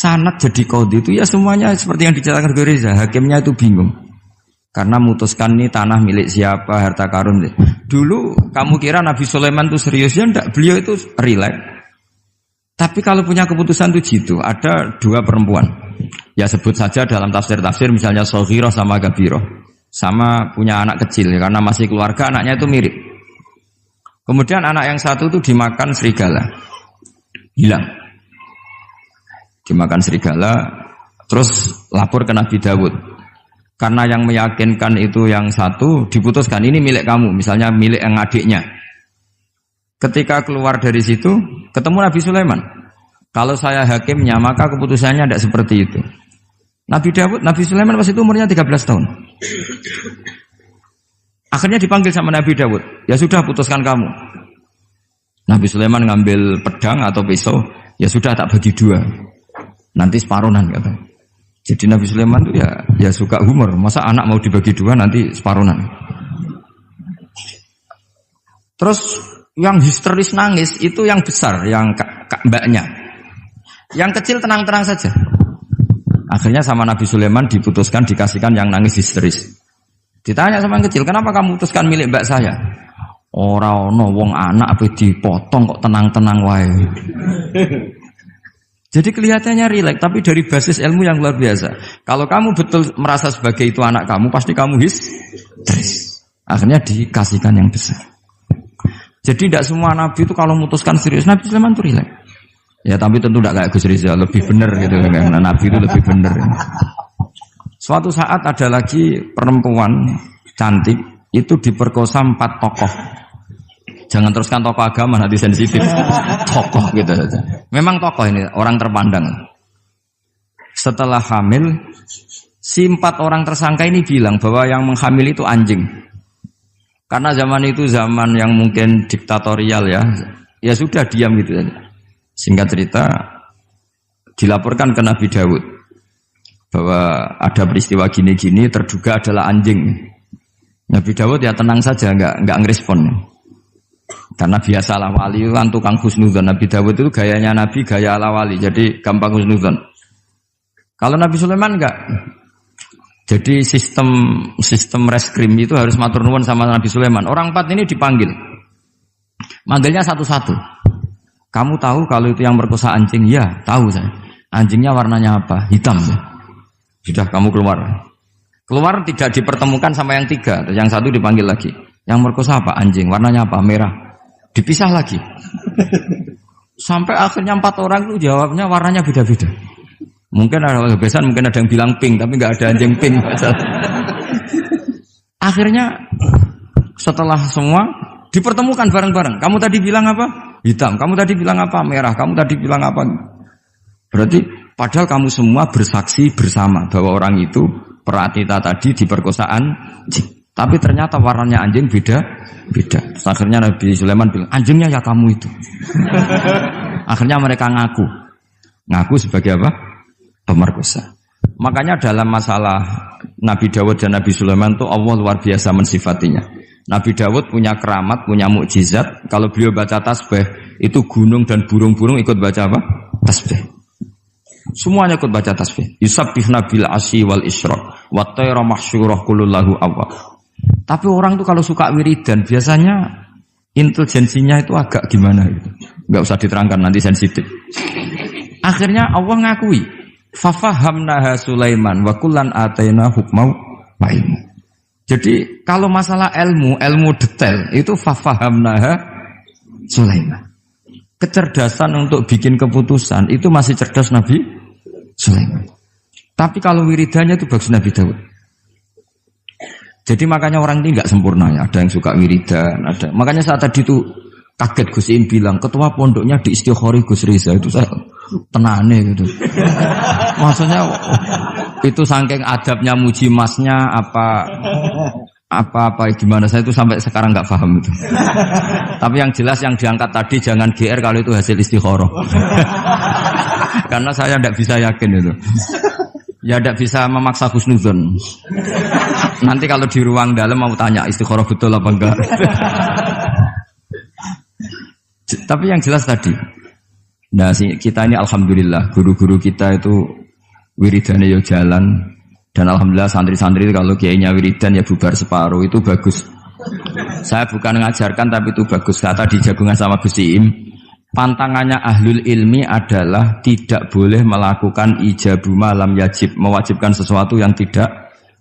sanad jadi qadhi itu ya semuanya seperti yang diceritakan Reza, hakimnya itu bingung. Karena memutuskan ini tanah milik siapa, harta karun. Dulu kamu kira Nabi Sulaiman itu serius ya enggak, beliau itu rileks. Tapi kalau punya keputusan itu jitu, ada dua perempuan. Ya sebut saja dalam tafsir-tafsir misalnya Soghirah sama Gabiroh. Sama punya anak kecil ya, karena masih keluarga anaknya itu mirip. Kemudian anak yang satu itu dimakan serigala. Hilang. Dimakan serigala, terus lapor ke Nabi Dawud. Karena yang meyakinkan itu yang satu, diputuskan ini milik kamu, misalnya milik yang adiknya. Ketika keluar dari situ, ketemu Nabi Sulaiman. Kalau saya hakimnya, maka keputusannya tidak seperti itu. Nabi Sulaiman pas itu umurnya 13 tahun. Akhirnya dipanggil sama Nabi Dawud. Ya sudah, putuskan kamu. Nabi Sulaiman ngambil pedang atau pisau, ya sudah tak bagi dua. Nanti separuhan katanya. Jadi Nabi Sulaiman itu ya suka humor. Masa anak mau dibagi dua nanti separuhan. Terus yang histeris nangis itu yang besar, yang mbaknya. Yang kecil tenang-tenang saja. Akhirnya sama Nabi Sulaiman diputuskan dikasihkan yang nangis histeris. Ditanya sama yang kecil, kenapa kamu putuskan milik mbak saya? Ora ono wong anak apa dipotong kok tenang-tenang wae. Jadi kelihatannya rileks, tapi dari basis ilmu yang luar biasa. Kalau kamu betul merasa sebagai itu anak kamu, pasti kamu histeris. Akhirnya dikasihkan yang besar. Jadi tidak semua nabi itu kalau memutuskan serius. Nabi Sulaiman itu rileks. Ya tapi tentu tidak kayak Gus Rizal, lebih benar gitu. Karena nabi itu lebih benar. Suatu saat ada lagi perempuan cantik itu diperkosa 4 tokoh. Jangan teruskan tokoh agama, nanti sensitif. Tokoh gitu saja. Memang tokoh ini, orang terpandang. Setelah hamil, si 4 orang tersangka ini bilang bahwa yang menghamil itu anjing. Karena zaman itu zaman yang mungkin diktatorial ya. Ya sudah diam gitu saja. Singkat cerita, dilaporkan ke Nabi Dawud. Bahwa ada peristiwa gini-gini, terduga adalah anjing. Nabi Dawud ya tenang saja, enggak ngerespon. Karena biasa ala wali kan tukang husnudzon. Nabi Dawud itu gayanya Nabi, gaya ala wali. Jadi gampang husnudzon. Kalau Nabi Sulaiman enggak. Jadi sistem reskrim itu harus matur nuwun sama Nabi Sulaiman. Orang 4 ini dipanggil. Manggilnya satu-satu. Kamu tahu kalau itu yang merkosa anjing? Ya, tahu saya. Anjingnya warnanya apa? Hitam. Sudah kamu keluar. Keluar tidak dipertemukan sama yang 3. Yang satu dipanggil lagi. Yang merkosa apa? Anjing. Warnanya apa? Merah. Dipisah lagi. Sampai akhirnya 4 orang itu jawabnya warnanya beda-beda. Mungkin ada kebiasaan, mungkin ada yang bilang pink, tapi nggak ada anjing pink. Akhirnya setelah semua dipertemukan bareng-bareng. Kamu tadi bilang apa? Hitam. Kamu tadi bilang apa? Merah. Kamu tadi bilang apa? Berarti padahal kamu semua bersaksi bersama bahwa orang itu Pratita tadi diperkosaan anjing. Tapi ternyata warnanya anjing beda. Terus akhirnya Nabi Sulaiman bilang, anjingnya ya kamu itu. Akhirnya mereka ngaku sebagai apa? Pemerkosa. Makanya dalam masalah Nabi Dawud dan Nabi Sulaiman itu Allah luar biasa mensifatinya. Nabi Dawud punya keramat, punya mukjizat. Kalau beliau baca tasbih, itu gunung dan burung-burung ikut baca apa? Tasbih. Semuanya ikut baca tasbih. Yusabbihna bil asyi wal isyraq wa tayra mahsyurah kulullahu awwab. Tapi orang tuh kalau suka wiridan biasanya intelijensinya itu agak gimana gitu. Enggak usah diterangkan nanti sensitif. Akhirnya Allah ngakui, fafahamnaha Sulaiman wa kullan ataina hukmau wa ilmu. Jadi kalau masalah ilmu detail itu fafahamnaha Sulaiman. Kecerdasan untuk bikin keputusan itu masih cerdas Nabi Sulaiman. Tapi kalau wiridannya itu bagus Nabi Dawud. Jadi makanya orang ini nggak sempurna ya. Ada yang suka wiridan, ada. Makanya saat tadi itu kaget Gus Im bilang ketua pondoknya di Istighori Gus Riza itu saya tenane gitu. Maksudnya itu saking adabnya muji masnya apa gimana saya itu sampai sekarang nggak paham itu. Tapi yang jelas yang diangkat tadi jangan GR kalau itu hasil istikharah. Karena saya tidak bisa yakin itu. Ya tidak bisa memaksa husnudzon. Nanti kalau di ruang dalam mau tanya istikharah betul apa enggak. Tapi yang jelas tadi Nah, kita ini alhamdulillah guru-guru kita itu wiridane yo jalan dan alhamdulillah santri-santri itu kalau kiainya wiridan ya bubar separuh itu bagus. Saya bukan mengajarkan tapi itu bagus. Kata di jagungan sama Gus Iim, pantangannya ahlul ilmi adalah tidak boleh melakukan ijabu malam yajib, mewajibkan sesuatu yang tidak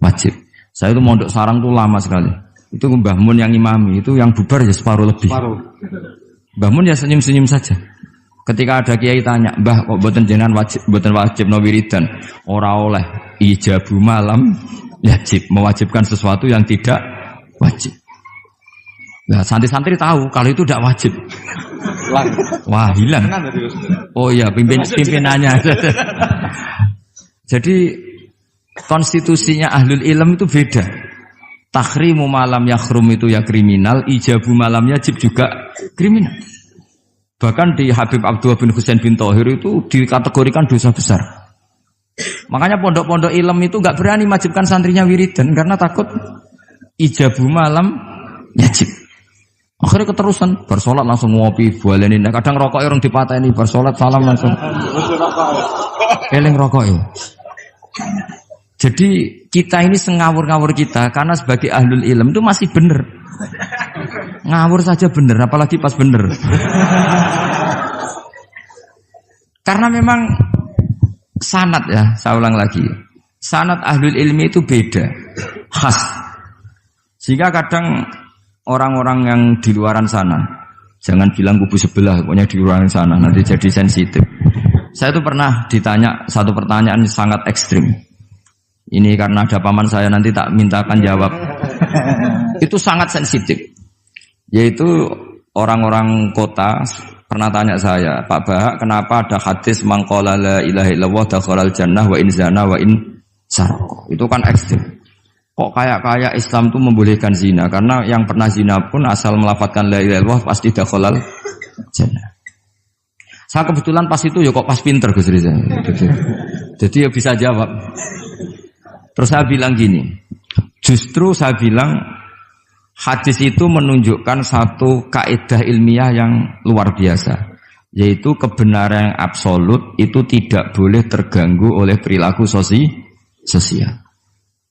wajib. Saya itu mondok sarang tuh lama sekali. Itu Mbah Mun yang imami, itu yang bubar ya separuh lebih. Mbah Mun ya senyum-senyum saja. Ketika ada kiai tanya, "Mbah, kok boten jenengan boten wajib no wiridan?" Ora oleh ijabu malam yajib, mewajibkan sesuatu yang tidak wajib. Nah, santri-santri tahu kalau itu tidak wajib. Wah, hilang. Oh iya, pimpinannya. Jadi konstitusinya ahlul ilm itu beda. Takhrimu malam yakhrum itu ya kriminal, ijabu malam yajib juga kriminal. Bahkan di Habib Abdullah bin Husain bin Thohir itu dikategorikan dosa besar. Makanya pondok-pondok ilm itu enggak berani wajibkan santrinya wiridan karena takut ijabu malam yajib. Akhirnya keterusan, bersolat langsung ngopi, bualenin. Kadang rokok orang dipatahin, bersolat salam langsung. Eling rokok ya. Jadi kita ini sengawur-ngawur kita karena sebagai ahlul ilm itu masih benar. Ngawur saja benar, apalagi pas benar. Karena memang sanad ya, saya ulang lagi. Sanad ahlul ilmi itu beda, khas. Sehingga kadang orang-orang yang di luaran sana, jangan bilang kubu sebelah, pokoknya di luaran sana, nanti jadi sensitif. Saya itu pernah ditanya satu pertanyaan sangat ekstrim. Ini karena ada paman saya, nanti tak mintakan jawab. Itu sangat sensitif. Yaitu orang-orang kota pernah tanya saya, "Pak Bahak, kenapa ada hadis mangqala la ilaha illallah dakhalal jannah wa in zana wa in sarqa?" Itu kan ekstrim. Kok kayak Islam itu membolehkan zina? Karena yang pernah zina pun asal melafadzkan la ilaha illallah pasti dakhalal jannah. Saya kebetulan pas itu ya kok pas pinter Gus Riza. Jadi ya bisa jawab. Terus saya bilang gini, justru saya bilang hadis itu menunjukkan satu kaidah ilmiah yang luar biasa, yaitu kebenaran yang absolut itu tidak boleh terganggu oleh perilaku sosial.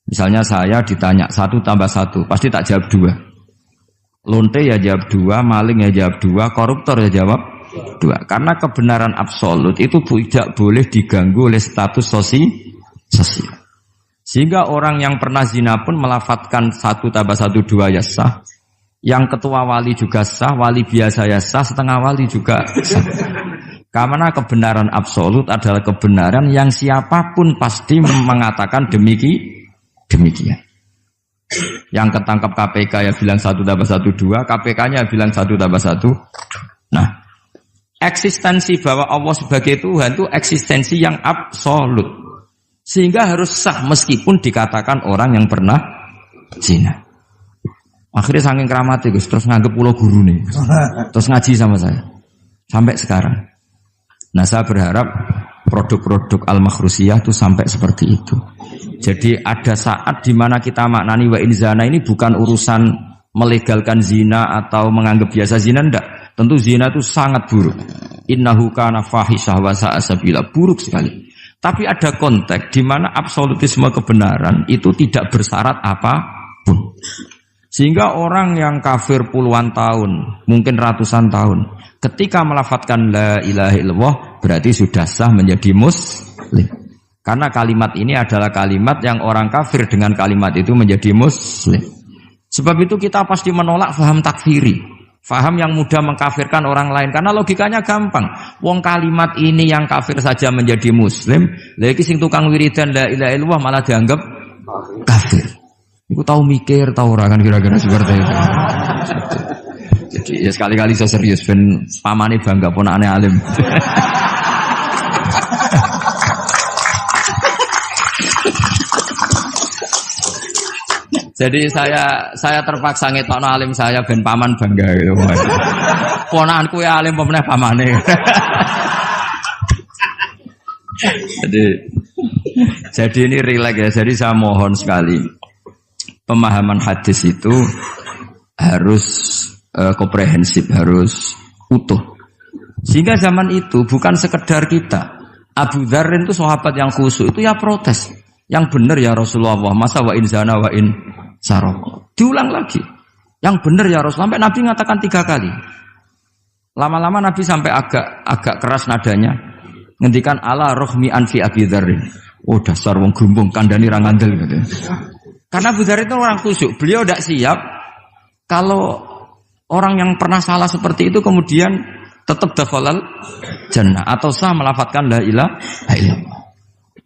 Misalnya saya ditanya 1 tambah 1, pasti tak jawab 2. Lonte ya jawab 2, maling ya jawab 2, koruptor ya jawab 2. Karena kebenaran absolut itu tidak boleh diganggu oleh status sosial. Sehingga orang yang pernah zina pun melafatkan 1 tambah 1 2 ya sah. Yang ketua wali juga sah, wali biasa ya sah, setengah wali juga sah. Karena kebenaran absolut adalah kebenaran yang siapapun pasti mengatakan demikian. Yang ketangkap KPK ya bilang 1 tambah 1 2, KPK-nya bilang 1 tambah 1. Nah, eksistensi bahwa Allah sebagai Tuhan itu eksistensi yang absolut. Sehingga harus sah meskipun dikatakan orang yang pernah zina. Akhirnya saking keramatnya Gus, terus nganggep pulau guru nih. Terus ngaji sama saya. Sampai sekarang. Nah, saya berharap produk-produk Al-Makhrusiyah itu sampai seperti itu. Jadi ada saat di mana kita maknani wa in zina ini bukan urusan melegalkan zina atau menganggap biasa zina, enggak. Tentu zina itu sangat buruk. Innahu kana fahisyah wa sa'a sabila, buruk sekali. Tapi ada konteks di mana absolutisme kebenaran itu tidak bersyarat apapun. Sehingga orang yang kafir puluhan tahun, mungkin ratusan tahun, ketika melafadzkan la ilaha illallah berarti sudah sah menjadi muslim. Karena kalimat ini adalah kalimat yang orang kafir dengan kalimat itu menjadi muslim. Sebab itu kita pasti menolak faham takfiri, faham yang mudah mengkafirkan orang lain. Karena logikanya gampang. Wong kalimat ini yang kafir saja menjadi muslim, lagi sing tukang wiridan la ilaha illallah malah dianggap kafir. Iku tahu mikir, tahu ora kan kira-kira seperti itu. Jadi ya sekali-kali saya serius ben pamane bangga ponakane alim. Jadi saya terpaksa ngetokno alim saya ben paman bangga gitu. Ponakanku ya alim pemeneh pamane. Jadi ini rileks ya. Jadi saya mohon sekali pemahaman hadis itu harus komprehensif, harus utuh. Sehingga zaman itu bukan sekedar kita. Abu Dzar itu sahabat yang khusyuk itu ya protes. Yang benar ya Rasulullah, masa wa in zana wa in saraq. Diulang lagi. Yang benar ya Rasulullah. Sampai Nabi mengatakan 3 kali. Lama-lama Nabi sampai agak keras nadanya. Ngendikan ala rohmi anfi Abi Dzarrin. Oh dasar wong grumbung kandhani ra ngandel gitu. Karena Abu Dzar itu orang khusyuk. Beliau tidak siap kalau orang yang pernah salah seperti itu kemudian tetap dakhalal jannah atau sah melafadzkan la ilaha illallah.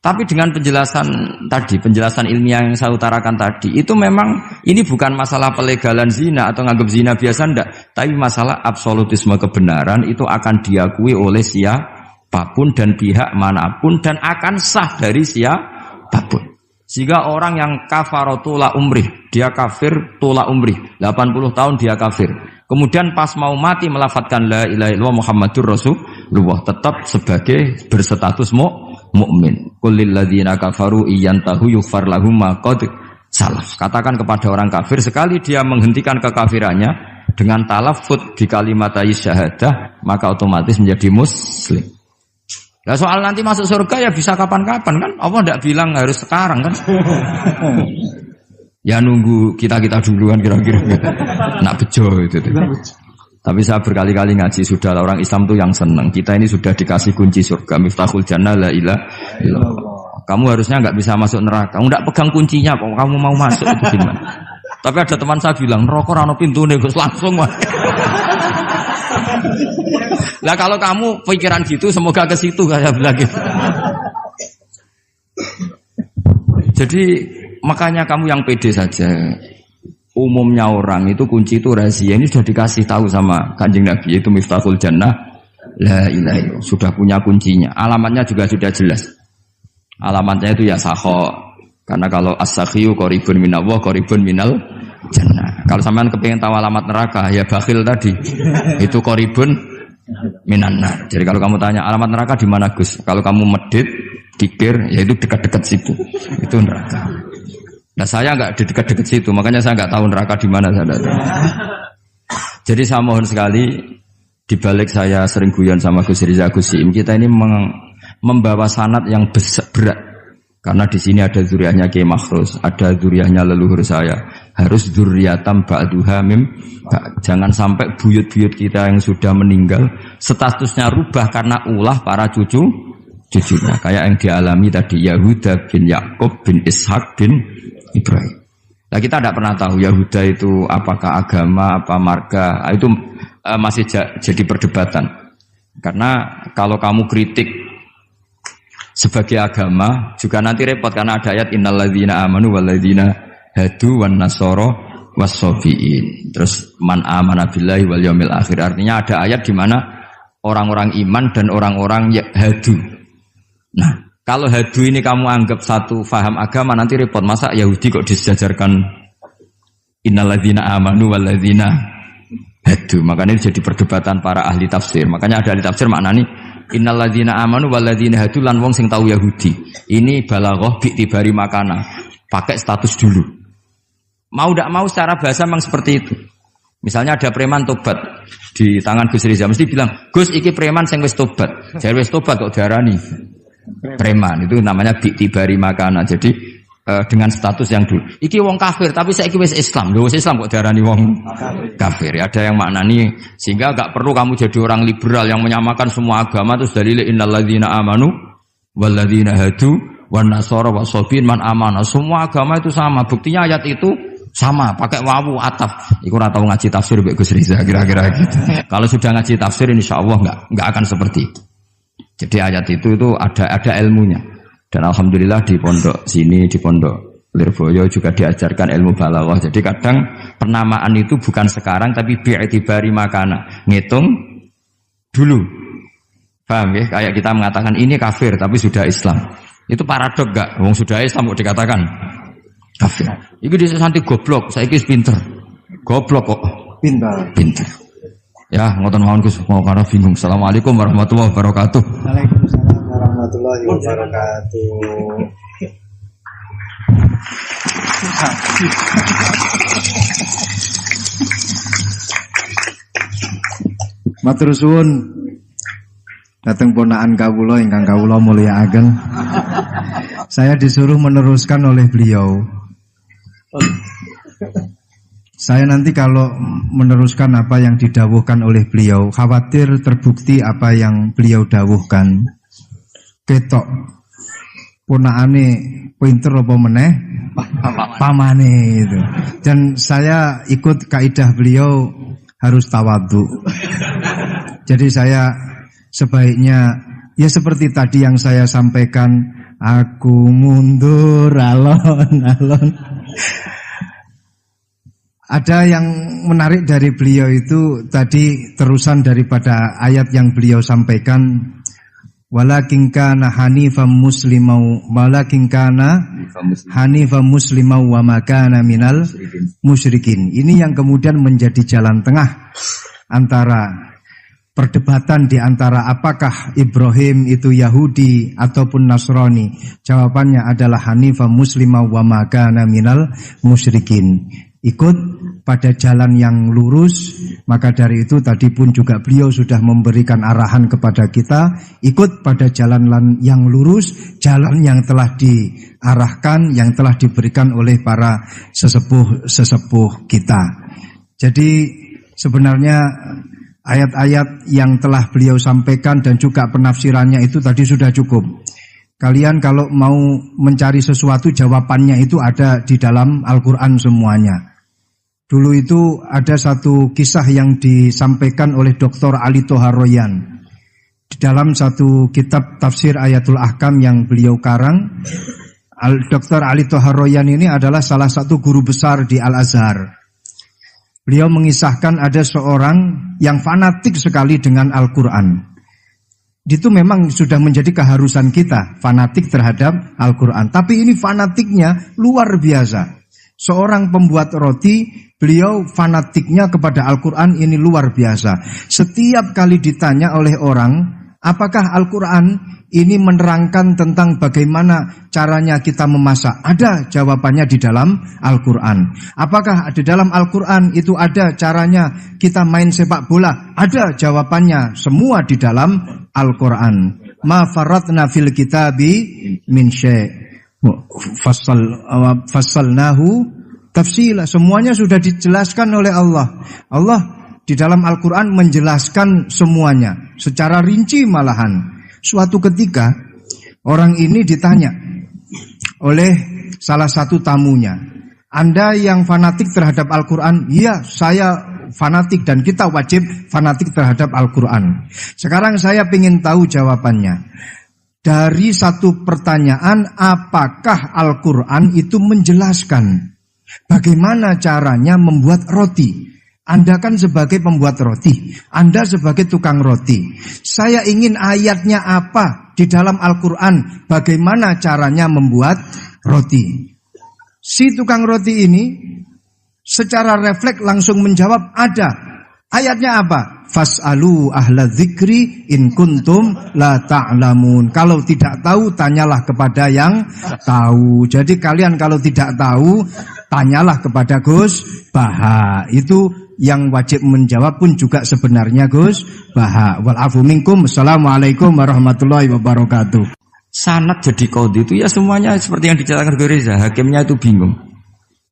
Tapi dengan penjelasan ilmiah yang saya utarakan tadi, itu memang ini bukan masalah pelegalan zina atau nganggap zina biasa enggak, tapi masalah absolutisme kebenaran itu akan diakui oleh siapapun dan pihak manapun dan akan sah dari siapapun. Sehingga orang yang kafaratula umrih, dia kafir tula umrih, 80 tahun dia kafir. Kemudian pas mau mati melafadzkan la ilaha illallah Muhammadur Rasulullah, tetap sebagai berstatus mukmin. Qul lil ladzina kafaru iyantahu yughfar lahum ma qad salaf. Katakan kepada orang kafir sekali dia menghentikan kekafirannya dengan talaffuz di kalimat syahadah, maka otomatis menjadi muslim. Nah soal nanti masuk surga ya bisa kapan-kapan kan? Allah tidak bilang harus sekarang kan? Ya nunggu kita duluan kira-kira nak bejo itu. Tapi saya berkali-kali ngaji sudah orang Islam tuh yang senang. Kita ini sudah dikasih kunci surga, miftahul jannah la ilaha illallah. Kamu harusnya nggak bisa masuk neraka. Kamu nggak pegang kuncinya kok kamu mau masuk itu gimana? Tapi ada teman saya bilang neraka ora ono pintune Gus langsung mah. Lah kalau kamu pikiran gitu semoga ke situ saya bilang gitu. Jadi makanya kamu yang pede saja. Umumnya orang itu kunci itu rahasia. Ini sudah dikasih tahu sama Kanjeng Nabi, yaitu miftahul jannah la ilaha illallah. Sudah punya kuncinya. Alamatnya juga sudah jelas. Alamatnya itu ya sakho. Karena kalau as-sakhiyu qaribun minallah, qaribun minal jannah. Kalau sampean kepengin tahu alamat neraka, ya bakhil tadi. Itu qaribun minan nar. Jadi kalau kamu tanya alamat neraka di mana Gus? Kalau kamu medit, dikir, ya itu dekat-dekat situ. Itu neraka. Nah saya enggak di dekat-dekat situ, makanya saya enggak tahu neraka di mana saya tahu. Jadi saya mohon sekali, di balik saya sering guyon sama Gus Riza Gusim, kita ini membawa sanad yang berat. Karena di sini ada zuriatnya Kiai Makhrus, ada zuriatnya leluhur saya. Harus zuriatam ba'duha mim. Jangan sampai buyut-buyut kita yang sudah meninggal statusnya rubah karena ulah para cucunya. Kayak yang dialami tadi Yahuda bin Yakub bin Ishak bin Ibrahim. Nah kita tidak pernah tahu Yahuda itu apakah agama, apa marga. Itu masih jadi perdebatan. Karena kalau kamu kritik sebagai agama juga nanti repot karena ada ayat innalladzina amanu walladzina hadu wan nasara wassabiin. Terus man amana billahi wal yaumil akhir. Artinya ada ayat di mana orang-orang iman dan orang-orang hadu. Nah, kalau hadu ini kamu anggap satu faham agama nanti repot. Masa Yahudi kok disejajarkan innalladzina amanu walladzina hadu. Makanya ini jadi perdebatan para ahli tafsir. Makanya ada ahli tafsir maknanya innalladzina amanu walladzina hadu lan wong sing tau Yahudi. Ini balaghah bi'tibari makana. Pakai status dulu. Mau tidak mau secara bahasa memang seperti itu. Misalnya ada preman tobat di tangan Gus Riza mesti bilang, "Gus iki preman sing wis tobat." Jare wis tobat kok diarani preman. Itu namanya bi'tibari makana. Jadi dengan status yang dulu. Iki wong kafir tapi saiki wis Islam. Lho wis Islam kok diarani wong kafir. Ya, ada yang maknani sehingga enggak perlu kamu jadi orang liberal yang menyamakan semua agama terus dalil innalladzina amanu walladzina hadu wan nasara wasabiin man amana. Semua agama itu sama. Buktinya ayat itu sama, pakai wawu ataf. Iku ora tau ngaji tafsir Mbak Gus Riza kira-kira gitu. Kalau sudah ngaji tafsir insyaallah enggak akan seperti itu. Jadi ayat itu ada ilmunya. Dan alhamdulillah di pondok sini, di pondok Lirboyo juga diajarkan ilmu balaghah. Jadi kadang penamaan itu bukan sekarang tapi bi'tibari makana. Ngitung dulu. Paham ya? Kayak kita mengatakan ini kafir tapi sudah Islam. Itu paradok enggak? Wong sudah Islam kok dikatakan kafir. Iki dhisik santi goblok, saiki wis pinter. Goblok kok pinter. Ya, ngoten mawon Gus, mau karena bingung. Assalamualaikum warahmatullahi wabarakatuh. Waalaikumsalam warahmatullahi wabarakatuh. Matur suwun Dateng ponakan kawula ingkang kawula mulyakaken. Saya disuruh meneruskan oleh beliau. Saya nanti kalau meneruskan apa yang didawuhkan oleh beliau, khawatir terbukti apa yang beliau dawuhkan. Ketok ponakane pinter apa meneh pamane itu. Dan saya ikut kaidah beliau harus tawadhu. Jadi saya sebaiknya ya seperti tadi yang saya sampaikan, aku mundur alon-alon. Ada yang menarik dari beliau itu tadi terusan daripada ayat yang beliau sampaikan, walakin kana hanifan muslimau wa ma kana minal musyrikin. Ini yang kemudian menjadi jalan tengah antara perdebatan di antara apakah Ibrahim itu Yahudi ataupun Nasrani. Jawabannya adalah hanifan muslimau wa ma kana minal musyrikin. Ikut pada jalan yang lurus. Maka dari itu tadi pun juga beliau sudah memberikan arahan kepada kita, ikut pada jalan yang lurus, jalan yang telah diarahkan, yang telah diberikan oleh para sesepuh kita. Jadi sebenarnya ayat-ayat yang telah beliau sampaikan dan juga penafsirannya itu tadi sudah cukup. Kalian kalau mau mencari sesuatu, jawabannya itu ada di dalam Al-Quran semuanya. Dulu itu ada satu kisah yang disampaikan oleh Dr. Ali Toharoyan di dalam satu kitab tafsir Ayatul Ahkam yang beliau karang. Dr. Ali Toharoyan ini adalah salah satu guru besar di Al-Azhar. Beliau mengisahkan ada seorang yang fanatik sekali dengan Al-Quran. Itu memang sudah menjadi keharusan kita, fanatik terhadap Al-Quran. Tapi ini fanatiknya luar biasa. Seorang pembuat roti, beliau fanatiknya kepada Al-Quran ini luar biasa. Setiap kali ditanya oleh orang, apakah Al-Quran ini menerangkan tentang bagaimana caranya kita memasak? Ada jawabannya di dalam Al-Quran. Apakah di dalam Al-Quran itu ada caranya kita main sepak bola? Ada jawabannya, semua di dalam Al-Quran. Ma faratna fil kitabi min syai'. Fassalnahu tafsila. Semuanya sudah dijelaskan oleh Allah. Allah di dalam Al-Quran menjelaskan semuanya secara rinci malahan. Suatu ketika orang ini ditanya oleh salah satu tamunya, Anda yang fanatik terhadap Al-Quran? Iya, saya fanatik dan kita wajib fanatik terhadap Al-Quran. Sekarang saya ingin tahu jawabannya. Dari satu pertanyaan, apakah Al-Quran itu menjelaskan bagaimana caranya membuat roti? Anda kan sebagai pembuat roti, Anda sebagai tukang roti. Saya ingin ayatnya apa di dalam Al-Quran, bagaimana caranya membuat roti. Si tukang roti ini secara refleks langsung menjawab, ada. Ayatnya apa? Fas'alu ahla dzikri in kuntum la ta'lamun. Kalau tidak tahu, tanyalah kepada yang tahu. Jadi kalian kalau tidak tahu, tanyalah kepada Gus Baha. Itu yang wajib menjawab pun juga sebenarnya Gus Baha. Wal afu minkum. Assalamualaikum warahmatullahi wabarakatuh. Sanad jadi qadhi itu ya semuanya seperti yang diceritakan Gus Reza. Hakimnya itu bingung.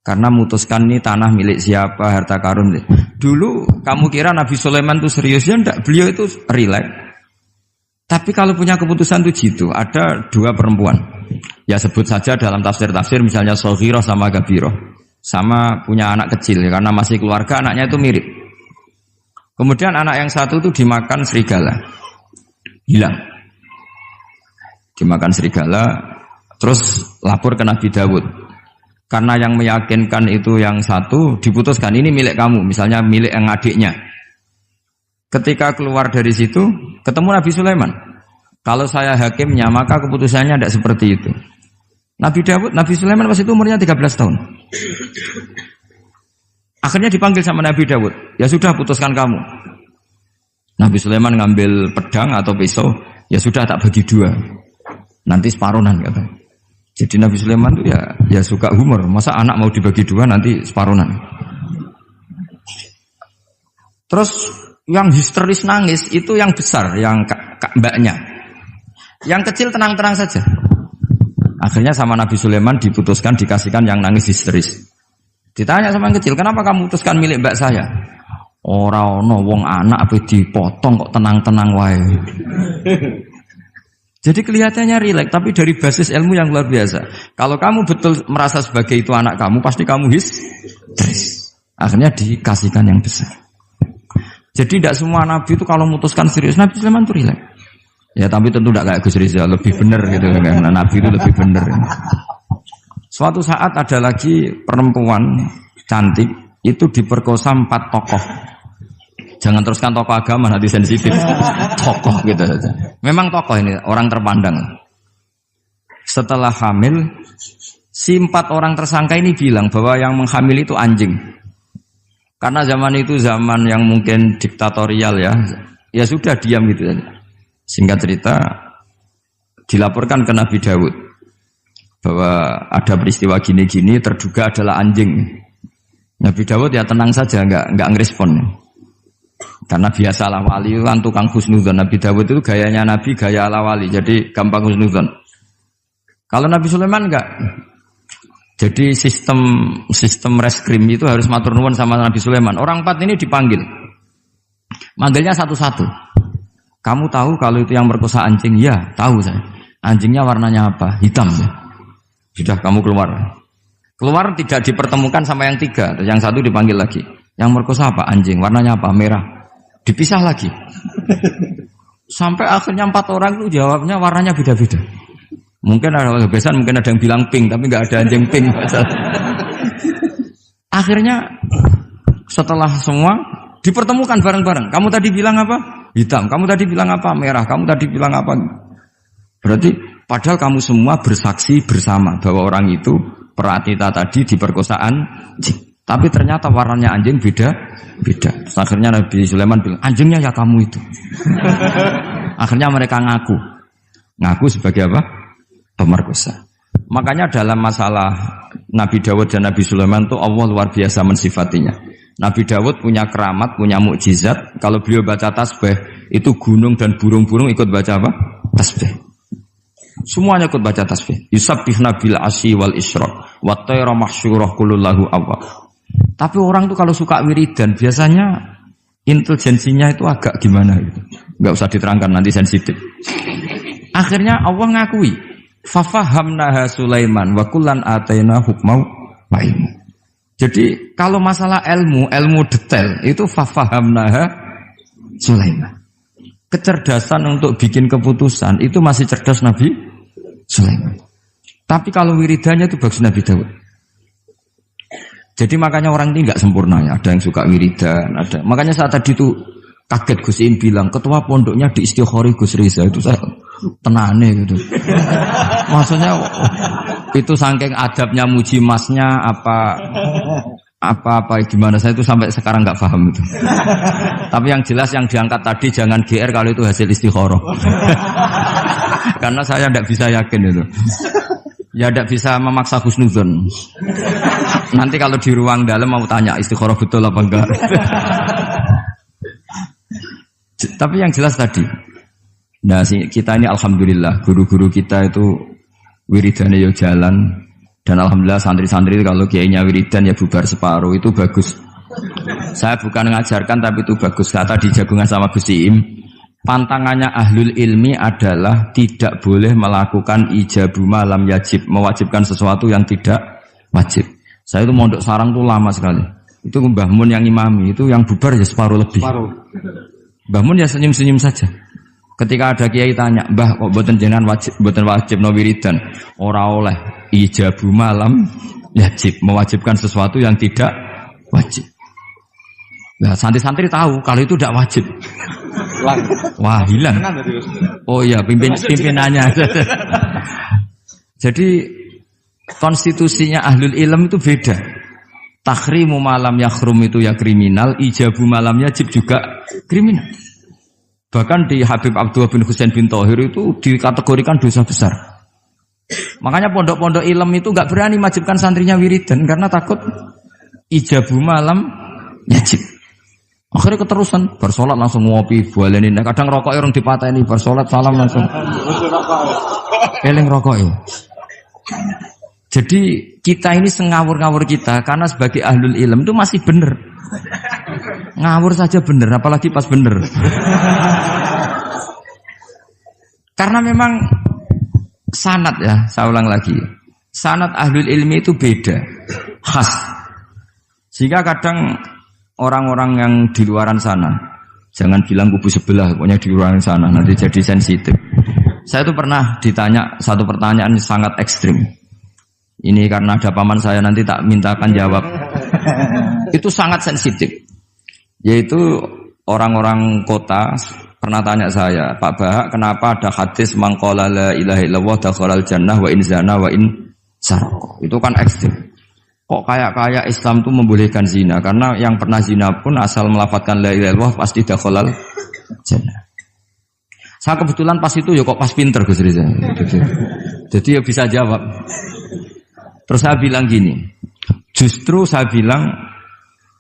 Karena memutuskan ini tanah milik siapa, harta karun. Dulu kamu kira Nabi Sulaiman itu serius, ya enggak, beliau itu rileks. Tapi kalau punya keputusan itu jitu. Ada dua perempuan, ya sebut saja dalam tafsir-tafsir misalnya Soghirah sama Gabiroh, sama punya anak kecil ya, karena masih keluarga anaknya itu mirip. Kemudian anak yang satu itu dimakan serigala, hilang. Dimakan serigala, terus lapor ke Nabi Dawud. Karena yang meyakinkan itu yang satu, diputuskan ini milik kamu, misalnya milik yang adiknya. Ketika keluar dari situ, ketemu Nabi Sulaiman. Kalau saya hakimnya, maka keputusannya tidak seperti itu. Nabi Sulaiman pas itu umurnya 13 tahun. Akhirnya dipanggil sama Nabi Dawud. Ya sudah, putuskan kamu. Nabi Sulaiman ngambil pedang atau pisau, ya sudah tak bagi dua. Nanti separuhan katanya. Jadi Nabi Sulaiman itu ya suka humor. Masa anak mau dibagi dua nanti separuhan. Terus yang histeris nangis itu yang besar, yang mbaknya. Yang kecil tenang-tenang saja. Akhirnya sama Nabi Sulaiman diputuskan dikasihkan yang nangis histeris. Ditanya sama yang kecil, kenapa kamu putuskan milik mbak saya? Ora ono wong anak apa dipotong kok tenang-tenang wae. Jadi kelihatannya rileks, tapi dari basis ilmu yang luar biasa. Kalau kamu betul merasa sebagai itu anak kamu, pasti kamu histeris. Akhirnya dikasihkan yang besar. Jadi tidak semua nabi itu kalau memutuskan serius, Nabi Sulaiman itu rileks. Ya tapi tentu tidak kayak Gus Rizal, lebih benar gitu kan. Nabi itu lebih benar. Suatu saat ada lagi perempuan cantik itu diperkosa 4 tokoh. Jangan teruskan tokoh agama, nanti sensitif. Tokoh gitu saja. Memang tokoh ini orang terpandang. Setelah hamil, si 4 orang tersangka ini bilang bahwa yang menghamil itu anjing. Karena zaman itu zaman yang mungkin diktatorial ya. Ya sudah diam gitu saja. Singkat cerita dilaporkan ke Nabi Dawud bahwa ada peristiwa gini-gini terduga adalah anjing. Nabi Dawud ya tenang saja, enggak ngerespon. Karena biasa ala wali kan tukang husnudzon. Nabi Dawud itu gayanya Nabi, gaya ala wali. Jadi gampang husnudzon. Kalau Nabi Sulaiman enggak. Jadi sistem reskrim itu harus matur nuwun sama Nabi Sulaiman. Orang 4 ini dipanggil. Manggilnya satu-satu. Kamu tahu kalau itu yang merkosa anjing? Ya, tahu saya. Anjingnya warnanya apa? Hitam. Sudah, kamu keluar. Keluar tidak dipertemukan sama yang 3. Yang 1 dipanggil lagi. Yang merkosa apa? Anjing. Warnanya apa? Merah. Dipisah lagi. Sampai akhirnya 4 orang itu jawabnya warnanya beda-beda. Mungkin ada kebiasaan, mungkin ada yang bilang pink, tapi nggak ada anjing pink. Akhirnya setelah semua dipertemukan bareng-bareng. Kamu tadi bilang apa? Hitam. Kamu tadi bilang apa? Merah. Kamu tadi bilang apa? Berarti padahal kamu semua bersaksi bersama bahwa orang itu Pratita tadi diperkosaan anjing. Tapi ternyata warnanya anjing beda. Terus akhirnya Nabi Sulaiman bilang, anjingnya ya kamu itu. Akhirnya mereka ngaku sebagai apa? Pemerkosa. Makanya dalam masalah Nabi Dawud dan Nabi Sulaiman itu Allah luar biasa mensifatinya. Nabi Dawud punya keramat, punya mukjizat. Kalau beliau baca tasbih, itu gunung dan burung-burung ikut baca apa? Tasbih. Semuanya ikut baca tasbih. Yusabbihna bil asyi wal isyraq wa tayra mahsyurah kulullahu awwab. Tapi orang tuh kalau suka wiridan biasanya intelijensinya itu agak gimana gitu. Enggak usah diterangkan nanti sensitif. Akhirnya Allah ngakui, fafahamnaha Sulaiman wa kullan ataina hukmau wa ilmu. Jadi kalau masalah ilmu detail itu fafahamnaha Sulaiman. Kecerdasan untuk bikin keputusan itu masih cerdas Nabi Sulaiman. Tapi kalau wiridannya itu bagus Nabi Dawud. Jadi makanya orang ini nggak sempurna ya. Ada yang suka wiridan, ada. Makanya saat tadi itu kaget Gus Im bilang ketua pondoknya di Istighori Gus Riza itu saya tenane gitu. Maksudnya itu saking adabnya muji masnya apa gimana saya itu sampai sekarang nggak paham itu. Tapi yang jelas yang diangkat tadi jangan GR kalau itu hasil istikharah. Karena saya tidak bisa yakin itu. Ya tidak bisa memaksa husnudzon. Nanti kalau di ruang dalam mau tanya istikharah betul apa enggak. Tapi yang jelas tadi. Nah, kita ini alhamdulillah guru-guru kita itu wiridannya ya jalan. Dan alhamdulillah santri-santri itu kalau kiainya wiridan ya bubar separuh itu bagus. Saya bukan mengajarkan tapi itu bagus. Kata di jagungan sama Gus Im, pantangannya ahlul ilmi adalah tidak boleh melakukan ijabu malam yajib, mewajibkan sesuatu yang tidak wajib. Saya itu mondok sarang tuh lama sekali. Itu Mbah Mun yang imami, itu yang bubar ya separuh lebih. Mbah Mun ya senyum-senyum saja. Ketika ada kiai tanya, "Mbah, kok boten jenengan wajib no wiridan?" Ora oleh ijabu malam yajib, mewajibkan sesuatu yang tidak wajib. Nah, santri-santri tahu kalau itu tidak wajib. Wah, hilang. Oh iya, pimpinannya. Jadi konstitusinya ahlul ilm itu beda. Takhrimu malam yakhrum itu ya kriminal, ijabu malam yajib juga kriminal. Bahkan di Habib Abdullah bin Husain bin Thohir itu dikategorikan dosa besar. Makanya pondok-pondok ilm itu enggak berani wajibkan santrinya wiridan karena takut ijabu malam yajib. Akhirnya keterusan, bersolat langsung ngopi, bualenin. Kadang rokok orang dipateni, bersolat salam langsung. Eling rokok ya. Jadi kita ini sengawur-ngawur kita karena sebagai ahlul ilm itu masih bener. Ngawur saja bener, apalagi pas bener. Karena memang sanad ya, saya ulang lagi. Sanad ahlul ilmi itu beda, khas. Sehingga kadang orang-orang yang di luaran sana, jangan bilang kubu sebelah, pokoknya di luaran sana, nanti jadi sensitif. Saya itu pernah ditanya satu pertanyaan sangat ekstrim. Ini karena ada paman saya, nanti tak mintakan jawab. Itu sangat sensitif. Yaitu orang-orang kota pernah tanya saya, Pak Bahak, kenapa ada hadis mangqala la ilaha illallah dakhalal jannah wa in zana wa in sarqa. Itu kan ekstrim. Kok kayak Islam itu membolehkan zina? Karena yang pernah zina pun asal melafadzkan la ilaha illallah pasti dakhalal jannah. Saya kebetulan pas itu ya kok pas pinter Gus Riza. Jadi ya bisa jawab. Terus saya bilang gini, justru saya bilang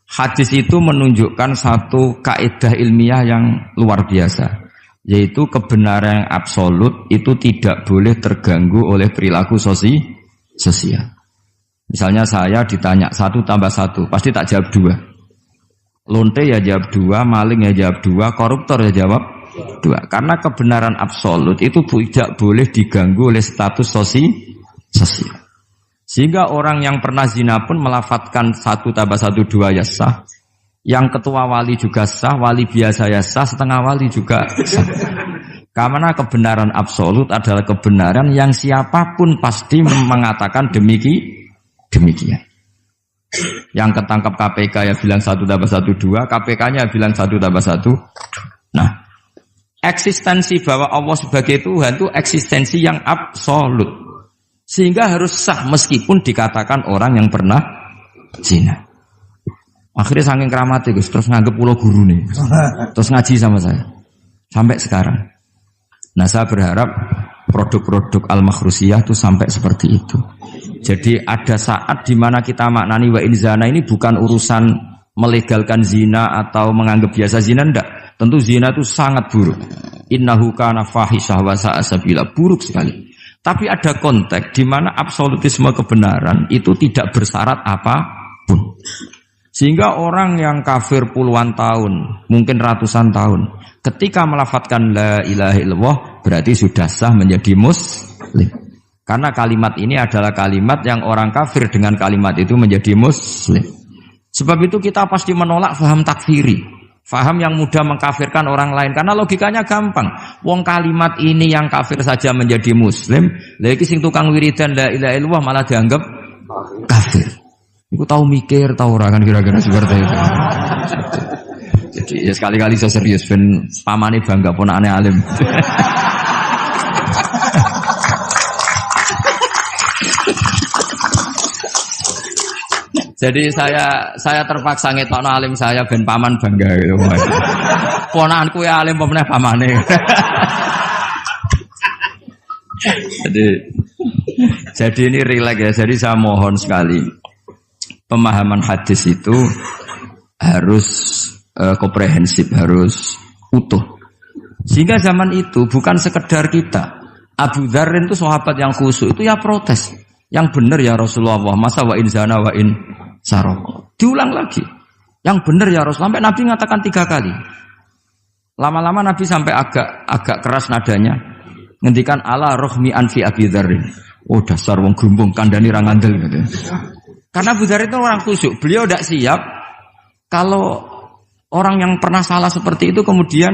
hadis itu menunjukkan satu kaidah ilmiah yang luar biasa, yaitu kebenaran yang absolut itu tidak boleh terganggu oleh perilaku sosial. Misalnya saya ditanya 1 tambah 1, pasti tak jawab 2. Lonte ya jawab 2, maling ya jawab 2, koruptor ya jawab 2. Karena kebenaran absolut itu tidak boleh diganggu oleh status sosial. Sehingga orang yang pernah zina pun melafatkan 1 tambah 1 2 ya sah. Yang ketua wali juga sah, wali biasa ya sah, setengah wali juga sah. Karena kebenaran absolut adalah kebenaran yang siapapun pasti mengatakan demikian. Yang ketangkap KPK ya bilang 1 tambah 1 2, KPK-nya bilang 1 tambah 1. Nah, eksistensi bahwa Allah sebagai Tuhan itu eksistensi yang absolut. Sehingga harus sah meskipun dikatakan orang yang pernah zina. Akhirnya saking keramatnya Gus, terus nganggep pulau guru nih. Terus ngaji sama saya. Sampai sekarang. Nah, saya berharap produk-produk Al-Makhrusiyah itu sampai seperti itu. Jadi ada saat di mana kita maknani wa in zina ini bukan urusan melegalkan zina atau menganggap biasa zina, enggak. Tentu zina itu sangat buruk. Innahu kana fahisyah wa sa'a sabila, buruk sekali. Tapi ada konteks di mana absolutisme kebenaran itu tidak bersyarat apapun. Sehingga orang yang kafir puluhan tahun, mungkin ratusan tahun, ketika melafadzkan la ilaha illallah berarti sudah sah menjadi muslim. Karena kalimat ini adalah kalimat yang orang kafir dengan kalimat itu menjadi muslim. Sebab itu kita pasti menolak faham takfiri, faham yang mudah mengkafirkan orang lain. Karena logikanya gampang. Wong kalimat ini yang kafir saja menjadi muslim, lagi sing tukang wiridan la ilaha illallah malah dianggap kafir. Iku tahu mikir, tahu ora kan kira-kira seperti itu. Jadi ya sekali-kali saya serius ben pamane bangga ponakane alim. Jadi saya terpaksa ngetokno alim saya ben paman bangga gitu. Ponakanku ya alim pemeneh pamane. Jadi ini rileks ya. Jadi saya mohon sekali pemahaman hadis itu harus komprehensif, harus utuh. Sehingga zaman itu bukan sekedar kita. Abu Dzar itu sahabat yang khusyuk itu ya protes. Yang benar ya Rasulullah, masa wa in zana wa in saraq. Diulang lagi. Yang benar ya Rasulullah. Sampai Nabi mengatakan 3 kali. Lama-lama Nabi sampai agak keras nadanya. Ngendikan ala rohmi anfi Abi Dzarrin. Oh dasar wong grumbung kandhani ra ngandel gitu. Karena Abu Dzar itu orang khusyuk. Beliau tidak siap kalau orang yang pernah salah seperti itu kemudian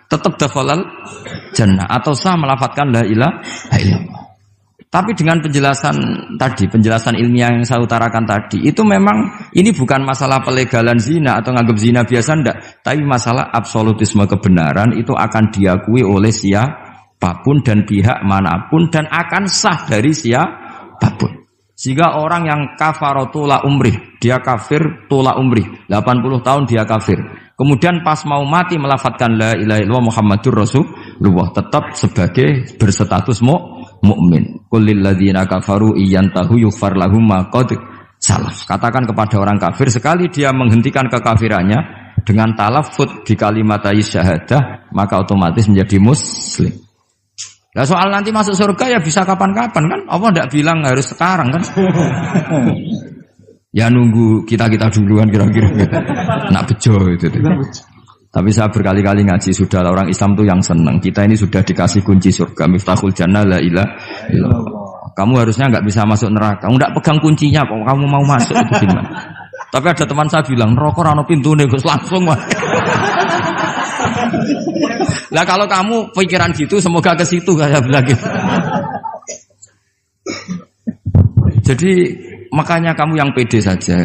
tetap dakhalal jannah atau sah melafadzkan la ilaha illallah. Tapi dengan penjelasan ilmiah yang saya utarakan tadi, itu memang ini bukan masalah pelegalan zina atau nganggap zina biasa, enggak. Tapi masalah absolutisme kebenaran itu akan diakui oleh siapapun dan pihak manapun dan akan sah dari siapapun. Sehingga orang yang kafaratula umrih, dia kafir tula umrih, 80 tahun dia kafir. Kemudian pas mau mati melafadzkan la ilaha illallah Muhammadur Rasulullah, tetap sebagai berstatus mukmin. Qul lil ladzina kafaru iyantahu yughfar lahum ma qad salaf. Katakan kepada orang kafir sekali dia menghentikan kekafirannya, dengan talaffuz di kalimat syahadah maka otomatis menjadi muslim. Nah soal nanti masuk surga ya bisa kapan-kapan kan? Allah tidak bilang harus sekarang kan? Ya nunggu kita duluan kira-kira gitu. Nak bejo itu. Tapi saya berkali-kali ngaji sudah orang Islam tuh yang senang. Kita ini sudah dikasih kunci surga, miftahul jannah la ilaha illallah. Kamu harusnya nggak bisa masuk neraka. Kamu nggak pegang kuncinya kok. Kamu mau masuk itu gimana? Tapi ada teman saya bilang, neraka rano pintu nih, Gus langsung mah. Lah kalau kamu pikiran gitu, semoga ke situ saya bilang gitu. Jadi makanya kamu yang pede saja.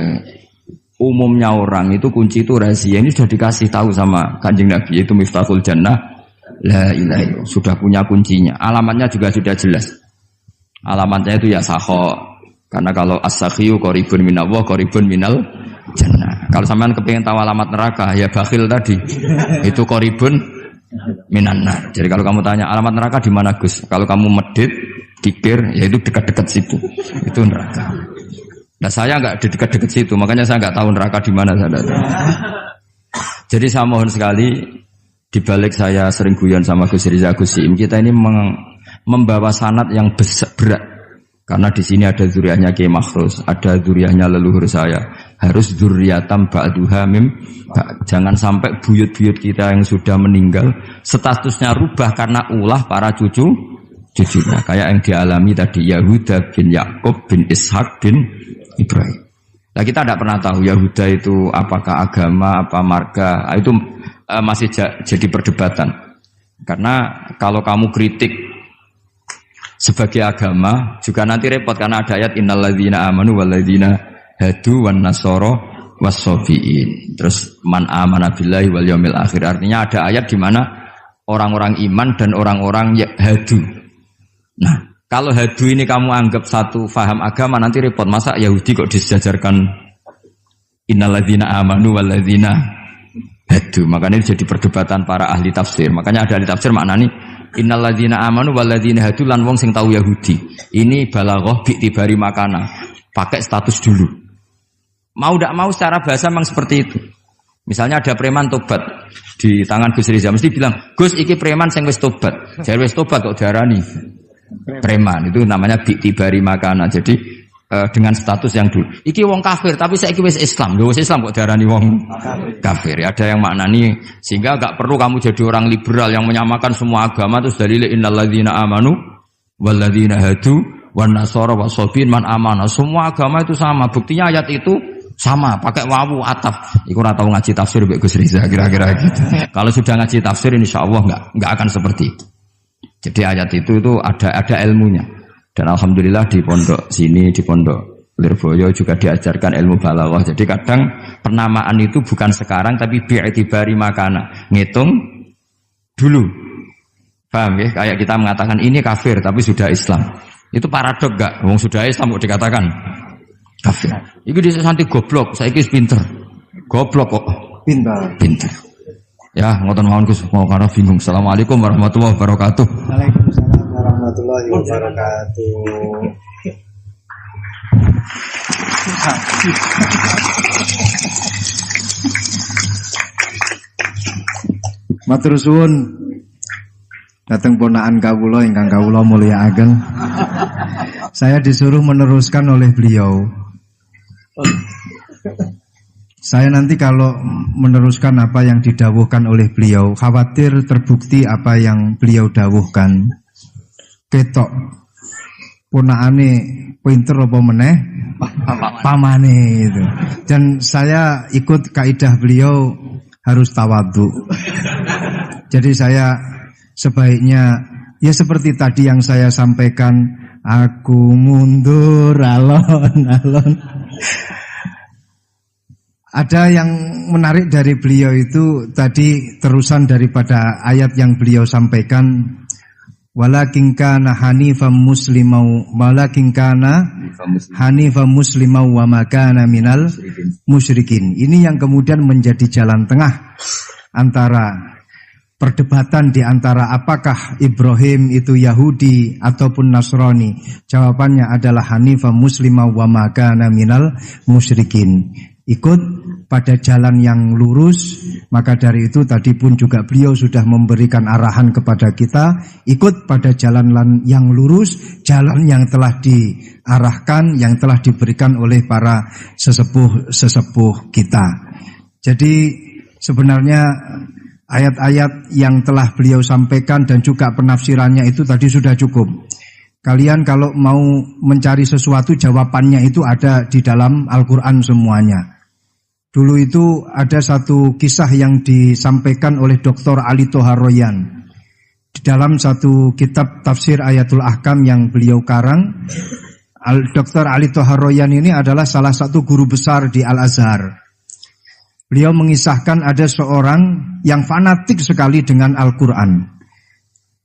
Umumnya orang itu kunci itu rahasia. Ini sudah dikasih tahu sama Kanjeng Nabi, yaitu miftahul jannah la ilaha illallah. Sudah punya kuncinya. Alamatnya juga sudah jelas. Alamatnya itu ya sakho. Karena kalau as-sakhiyu qaribun minallah, qaribun minal jannah. Kalau sampean kepengin tahu alamat neraka, ya bakhil tadi. Itu qaribun minan nar. Jadi kalau kamu tanya alamat neraka di mana Gus? Kalau kamu medit, kikir, ya itu dekat-dekat situ. Itu neraka. Nah saya nggak di dekat-dekat situ, makanya saya nggak tahu neraka di mana saya tahu. Jadi saya mohon sekali, dibalik saya sering guyon sama Gus Riza Gusim, kita ini membawa sanad yang berat, karena di sini ada zuriatnya Kiai Makhrus, ada zuriatnya leluhur saya, harus zuriatam ba'duha mim. Jangan sampai buyut-buyut kita yang sudah meninggal statusnya rubah karena ulah para cucunya, kayak yang dialami tadi Yahuda bin Yakub bin Ishak bin Ibrahim. Nah kita tidak pernah tahu Yahuda itu apakah agama, apa marga, itu masih jadi perdebatan. Karena kalau kamu kritik sebagai agama juga nanti repot karena ada ayat innalladzina amanu walladzina hadu wan nasara was-sabiin. Terus man amana billahi wal yaumil akhir. Artinya ada ayat di mana orang-orang iman dan orang-orang hadu. Nah, kalau hadu ini kamu anggap satu faham agama nanti repot. Masa Yahudi kok disejajarkan innalladzina amanu walladzina hadu. Makanya ini jadi perdebatan para ahli tafsir. Makanya ada ahli tafsir maknanya innalladzina amanu walladzina hadu lan wong sing tahu Yahudi. Ini balaghah bi'tibari makana. Pakai status dulu. Mau tidak mau secara bahasa memang seperti itu. Misalnya ada preman tobat di tangan Gus Riza mesti bilang, "Gus iki preman sing wis tobat." Jare wis tobat kok diarani preman, itu namanya bi'tibari makana. Jadi dengan status yang dulu. Iki wong kafir tapi saiki wis Islam. Lho wis Islam kok diarani wong kafir. Ya, ada yang maknani sehingga enggak perlu kamu jadi orang liberal yang menyamakan semua agama terus dalil innalladzina amanu walladzina hadu wan nasara wasabiin man amana. Semua agama itu sama. Buktinya ayat itu sama, pakai wawu ataf. Iku ora tau ngaji tafsir Mbak Gus Riza kira-kira gitu. Kalau sudah ngaji tafsir insyaallah enggak akan seperti itu. Jadi ayat itu ada ilmunya. Dan alhamdulillah di pondok sini, di pondok Lirboyo juga diajarkan ilmu balaghah. Jadi kadang penamaan itu bukan sekarang tapi bi'tibari makana. Ngitung dulu. Paham ya? Kayak kita mengatakan ini kafir tapi sudah Islam. Itu paradok enggak? Wong sudah Islam kok dikatakan kafir. Iki dhisik santi goblok, saiki wis pinter. Goblok kok pinter. Ya, ngoten mawon Gus, mau karena bingung. Assalamualaikum warahmatullahi wabarakatuh. Waalaikumsalam warahmatullahi wabarakatuh. Matur suwun dateng ponakan kawula ingkang kawula mulyakaken. Saya disuruh meneruskan oleh beliau. Saya nanti kalau meneruskan apa yang didawuhkan oleh beliau, khawatir terbukti apa yang beliau dawuhkan. Ketok ponakane pinter apa meneh pamane itu. Dan saya ikut kaidah beliau harus tawadhu. Jadi saya sebaiknya ya seperti tadi yang saya sampaikan, aku mundur alon-alon. Ada yang menarik dari beliau itu tadi terusan daripada ayat yang beliau sampaikan, walakin kana hanifan muslimau wa ma kana minal musyrikin. Ini yang kemudian menjadi jalan tengah antara perdebatan di antara apakah Ibrahim itu Yahudi ataupun Nasrani. Jawabannya adalah hanifan muslimau wa ma kana minal musyrikin. Ikut pada jalan yang lurus. Maka dari itu tadi pun juga beliau sudah memberikan arahan kepada kita, ikut pada jalan yang lurus, jalan yang telah diarahkan, yang telah diberikan oleh para sesepuh kita. Jadi sebenarnya ayat-ayat yang telah beliau sampaikan dan juga penafsirannya itu tadi sudah cukup. Kalian kalau mau mencari sesuatu, jawabannya itu ada di dalam Al-Quran semuanya. Dulu itu ada satu kisah yang disampaikan oleh Dr. Ali Toharoyan di dalam satu kitab tafsir Ayatul Ahkam yang beliau karang. Dr. Ali Toharoyan ini adalah salah satu guru besar di Al-Azhar. Beliau mengisahkan ada seorang yang fanatik sekali dengan Al-Quran.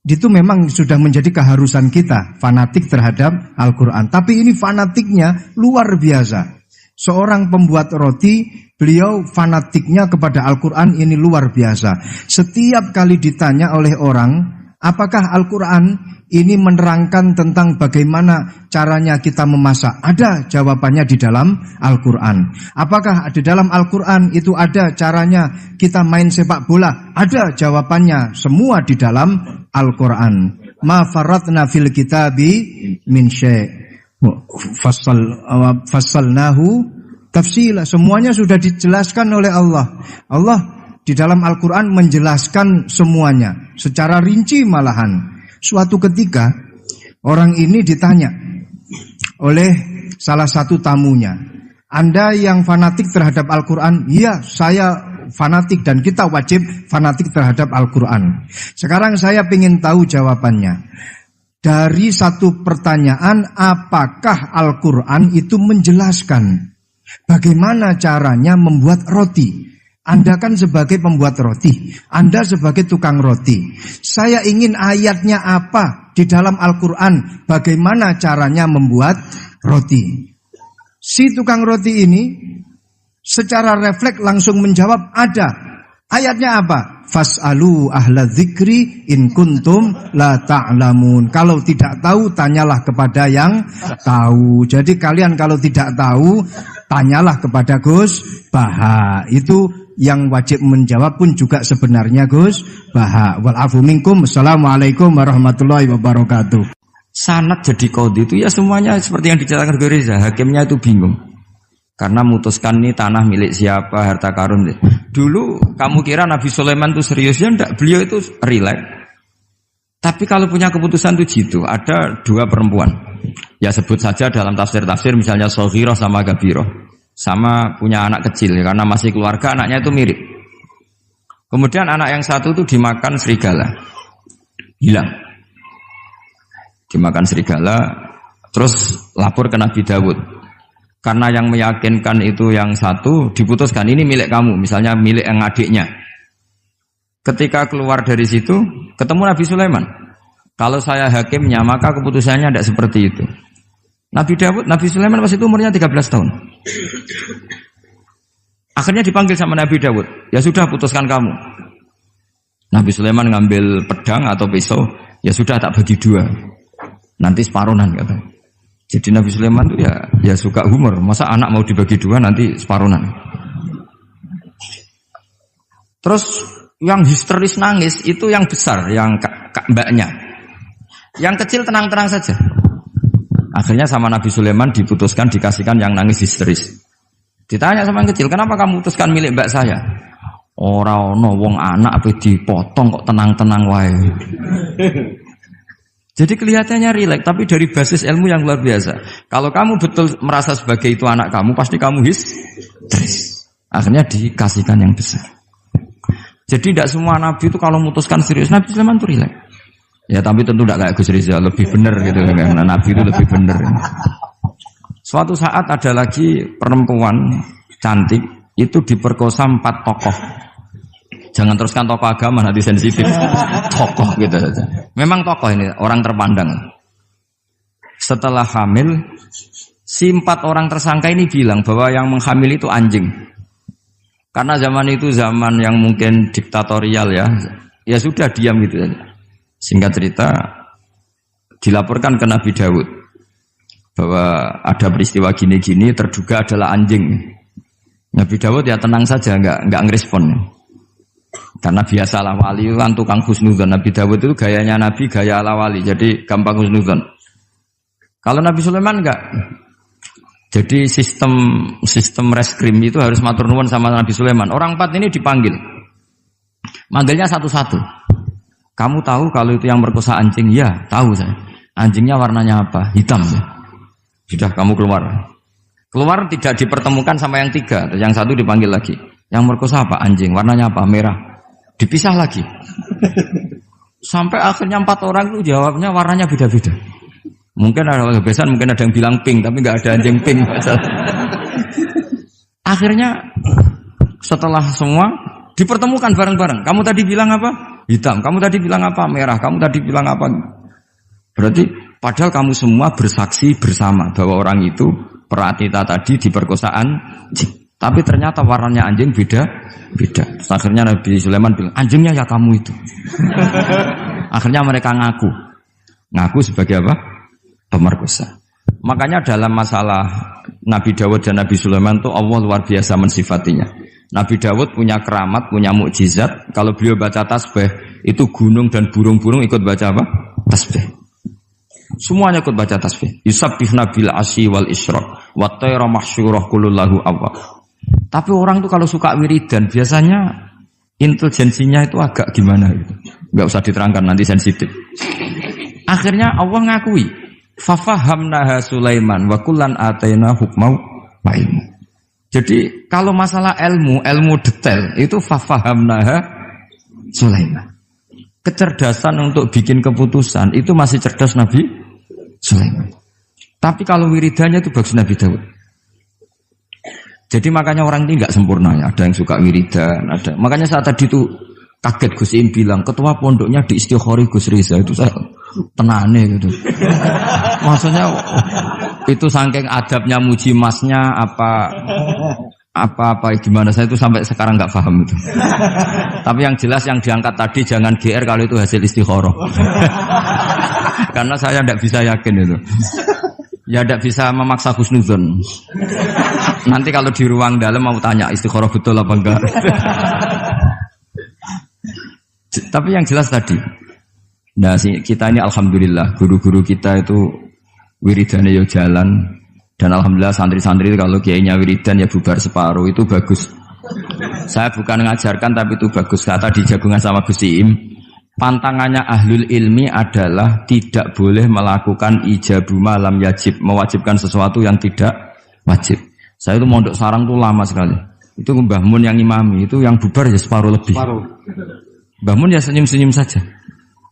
Itu memang sudah menjadi keharusan kita, fanatik terhadap Al-Quran. Tapi ini fanatiknya luar biasa. Seorang pembuat roti, beliau fanatiknya kepada Al-Quran ini luar biasa. Setiap kali ditanya oleh orang, apakah Al-Quran ini menerangkan tentang bagaimana caranya kita memasak? Ada jawabannya di dalam Al-Quran. Apakah di dalam Al-Quran itu ada caranya kita main sepak bola? Ada jawabannya, semua di dalam Al-Quran. Ma faratna fil kitabi min syai'. Fassalnahu tafsila. Semuanya sudah dijelaskan oleh Allah. Allah di dalam Al-Quran menjelaskan semuanya secara rinci malahan. Suatu ketika orang ini ditanya oleh salah satu tamunya, Anda yang fanatik terhadap Al-Quran? Iya, saya fanatik dan kita wajib fanatik terhadap Al-Quran. Sekarang saya ingin tahu jawabannya. Dari satu pertanyaan, apakah Al-Quran itu menjelaskan bagaimana caranya membuat roti? Anda kan sebagai pembuat roti, Anda sebagai tukang roti. Saya ingin ayatnya apa di dalam Al-Quran, bagaimana caranya membuat roti. Si tukang roti ini secara refleks langsung menjawab, ada. Ayatnya apa? Fas'alu ahla dzikri in kuntum la ta'lamun. Kalau tidak tahu, tanyalah kepada yang tahu. Jadi kalian kalau tidak tahu, tanyalah kepada Gus Baha. Itu yang wajib menjawab pun juga sebenarnya Gus Baha. Wal afu minkum. Assalamualaikum warahmatullahi wabarakatuh. Sanad jadi qadhi itu ya semuanya seperti yang diceritakan Reza. Hakimnya itu bingung. Karena memutuskan ini tanah milik siapa, harta karun. Dulu kamu kira Nabi Sulaiman itu serius, ya enggak, beliau itu rileks. Tapi kalau punya keputusan itu gitu, ada dua perempuan. Ya sebut saja dalam tafsir-tafsir misalnya Soghirah sama Gabiroh. Sama punya anak kecil, ya, karena masih keluarga anaknya itu mirip. Kemudian anak yang satu itu dimakan serigala. Hilang. Dimakan serigala, terus lapor ke Nabi Dawud. Karena yang meyakinkan itu yang satu, diputuskan ini milik kamu, misalnya milik yang adiknya. Ketika keluar dari situ, ketemu Nabi Sulaiman. Kalau saya hakimnya, maka keputusannya tidak seperti itu. Nabi Sulaiman pas itu umurnya 13 tahun. Akhirnya dipanggil sama Nabi Dawud. Ya sudah, putuskan kamu. Nabi Sulaiman ngambil pedang atau pisau. Ya sudah, tak bagi dua. Nanti separuhan katanya. Jadi Nabi Sulaiman itu ya suka humor. Masa anak mau dibagi dua nanti separuhan. Terus yang histeris nangis itu yang besar, yang mbaknya. Yang kecil tenang-tenang saja. Akhirnya sama Nabi Sulaiman diputuskan dikasihkan yang nangis histeris. Ditanya sama yang kecil, kenapa kamu putuskan milik mbak saya? Ora ono wong anak apa dipotong kok tenang-tenang wae. Jadi kelihatannya rileks, tapi dari basis ilmu yang luar biasa. Kalau kamu betul merasa sebagai itu anak kamu, pasti kamu histeris. Akhirnya dikasihkan yang besar. Jadi tidak semua nabi itu kalau memutuskan serius. Nabi Sulaiman itu rileks. Ya tapi tentu tidak kayak Gus Rizal, lebih benar gitu. Karena nabi itu lebih benar. Suatu saat ada lagi perempuan cantik itu diperkosa 4 tokoh. Jangan teruskan tokoh agama, nanti sensitif. Tokoh gitu saja. Memang tokoh ini, orang terpandang. Setelah hamil, si 4 orang tersangka ini bilang bahwa yang menghamil itu anjing. Karena zaman itu zaman yang mungkin diktatorial ya. Ya sudah, diam gitu saja. Singkat cerita, dilaporkan ke Nabi Dawud bahwa ada peristiwa gini-gini, terduga adalah anjing. Nabi Dawud ya tenang saja, enggak ngerespon. Karena biasalah wali itu kan tukang husnudzon. Nabi Dawud itu gayanya Nabi, gaya ala wali, jadi gampang husnudzon. Kalau Nabi Sulaiman enggak. Jadi sistem reskrim itu harus matur nuwun sama Nabi Sulaiman. Orang 4 ini dipanggil. Manggilnya satu-satu. Kamu tahu kalau itu yang merkosa anjing? Ya, tahu saya. Anjingnya warnanya apa? Hitam ya. Sudah kamu keluar. Keluar tidak dipertemukan sama yang 3. Yang 1 dipanggil lagi. Yang merkosa apa? Anjing. Warnanya apa? Merah. Dipisah lagi. Sampai akhirnya 4 orang itu jawabnya warnanya beda-beda. Mungkin ada kebiasaan, mungkin ada yang bilang pink, tapi nggak ada anjing pink. Akhirnya setelah semua dipertemukan bareng-bareng. Kamu tadi bilang apa? Hitam. Kamu tadi bilang apa? Merah. Kamu tadi bilang apa? Berarti padahal kamu semua bersaksi bersama bahwa orang itu Pratita tadi diperkosaan anjing. Tapi ternyata warnanya anjing beda. Terus akhirnya Nabi Sulaiman bilang, anjingnya ya kamu itu. Akhirnya mereka ngaku sebagai apa? Pemerkosa. Makanya dalam masalah Nabi Dawud dan Nabi Sulaiman itu Allah luar biasa mensifatinya. Nabi Dawud punya keramat, punya mukjizat. Kalau beliau baca tasbih, itu gunung dan burung-burung ikut baca apa? Tasbih. Semuanya ikut baca tasbih. Yusabbihna bil asyi wal isyraq wa tayra mahsyurah kulullahu awwab. Tapi orang tuh kalau suka wiridan biasanya intelijensinya itu agak gimana gitu. Enggak usah diterangkan nanti sensitif. Akhirnya Allah ngakui, fafahamnaha Sulaiman wa kullan ataina hukmau wa ilmu. Jadi kalau masalah ilmu detail itu fafahamnaha Sulaiman. Kecerdasan untuk bikin keputusan itu masih cerdas Nabi Sulaiman. Tapi kalau wiridannya itu bagus Nabi Dawud. Jadi makanya orang ini nggak sempurna ya. Ada yang suka wiridan, ada. Makanya saat tadi itu kaget Gus Im bilang ketua pondoknya di Istighori Gus Riza itu saya tenane gitu. Maksudnya itu saking adabnya muji masnya apa gimana saya itu sampai sekarang nggak paham itu. Tapi yang jelas yang diangkat tadi jangan GR kalau itu hasil istikharah. Karena saya tidak bisa yakin itu. Ya tidak bisa memaksa husnudzon. Nanti kalau di ruang dalam mau tanya istikharah betul apa enggak. Tapi yang jelas tadi. Nah, kita ini alhamdulillah guru-guru kita itu wiridannya ya jalan. Dan alhamdulillah santri-santri kalau kiainya wiridan ya bubar separuh itu bagus. Saya bukan mengajarkan tapi itu bagus. Kata di jagungan sama Gus Iim, pantangannya ahlul ilmi adalah tidak boleh melakukan ijabu malam yajib, mewajibkan sesuatu yang tidak wajib. Saya itu mondok sarang tuh lama sekali. Itu Mbah Mun yang imami, itu yang bubar ya separuh lebih. Mbah Mun ya senyum-senyum saja.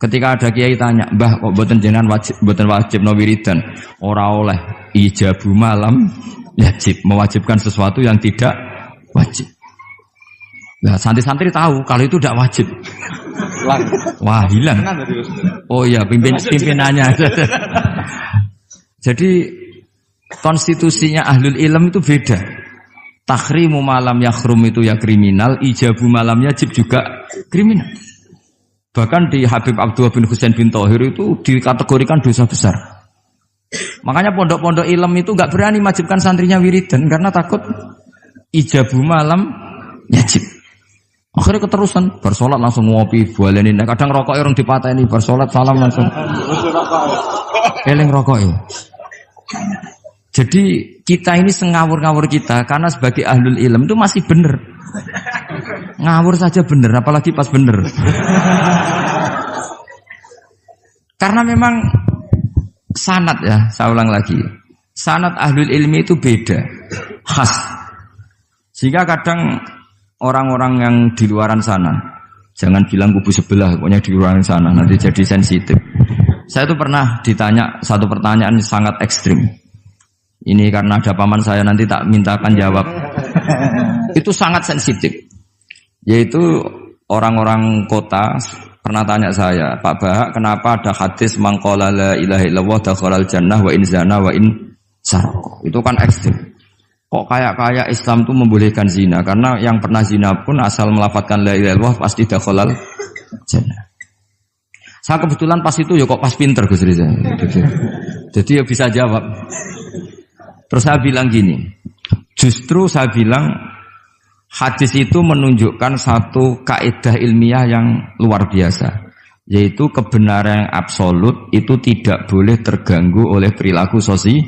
Ketika ada kiai tanya, Mbah kok boten jenengan boten wajib no wiridan? Ora oleh ijabu malam yajib, mewajibkan sesuatu yang tidak wajib. Nah, santri-santri tahu kalau itu tidak wajib. Wah, hilang. Oh iya, pimpinannya. Jadi konstitusinya ahlul ilm itu beda. Takhrimu malam yakhrum itu ya kriminal, ijabu malam yajib juga kriminal. Bahkan di Habib Abdullah bin Husain bin Thohir itu dikategorikan dosa besar. Makanya pondok-pondok ilm itu enggak berani wajibkan santrinya wiridan karena takut ijabu malam yajib. Akhirnya keterusan, bersolat langsung ngopi, bualenin. Kadang rokoknya orang dipatahin, bersolat salam langsung. Eling rokoknya. Jadi kita ini sengawur-ngawur kita karena sebagai ahlul ilm itu masih benar. Ngawur saja benar, apalagi pas benar. Karena memang sanad ya, saya ulang lagi. Sanad ahlul ilmi itu beda, khas. Sehingga kadang orang-orang yang di luaran sana, jangan bilang kubu sebelah, pokoknya di luaran sana, nanti jadi sensitif. Saya itu pernah ditanya satu pertanyaan sangat ekstrim. Ini karena ada paman saya nanti tak mintakan jawab. Itu sangat sensitif. Yaitu orang-orang kota pernah tanya saya, Pak Bahak, kenapa ada hadis mangqala la ilaha illallah dakhalal jannah wa in zana wa in sarqa. Itu kan ekstrim. Kok kayak Islam itu membolehkan zina? Karena yang pernah zina pun asal melafadzkan la ilaha illallah pasti dakhalal jannah. Saya kebetulan pas itu ya kok pas pinter Gus Riza. Jadi ya bisa jawab. Terus saya bilang gini, justru saya bilang Hadis itu menunjukkan satu kaidah ilmiah yang luar biasa, yaitu kebenaran yang absolut itu tidak boleh terganggu oleh perilaku sosial.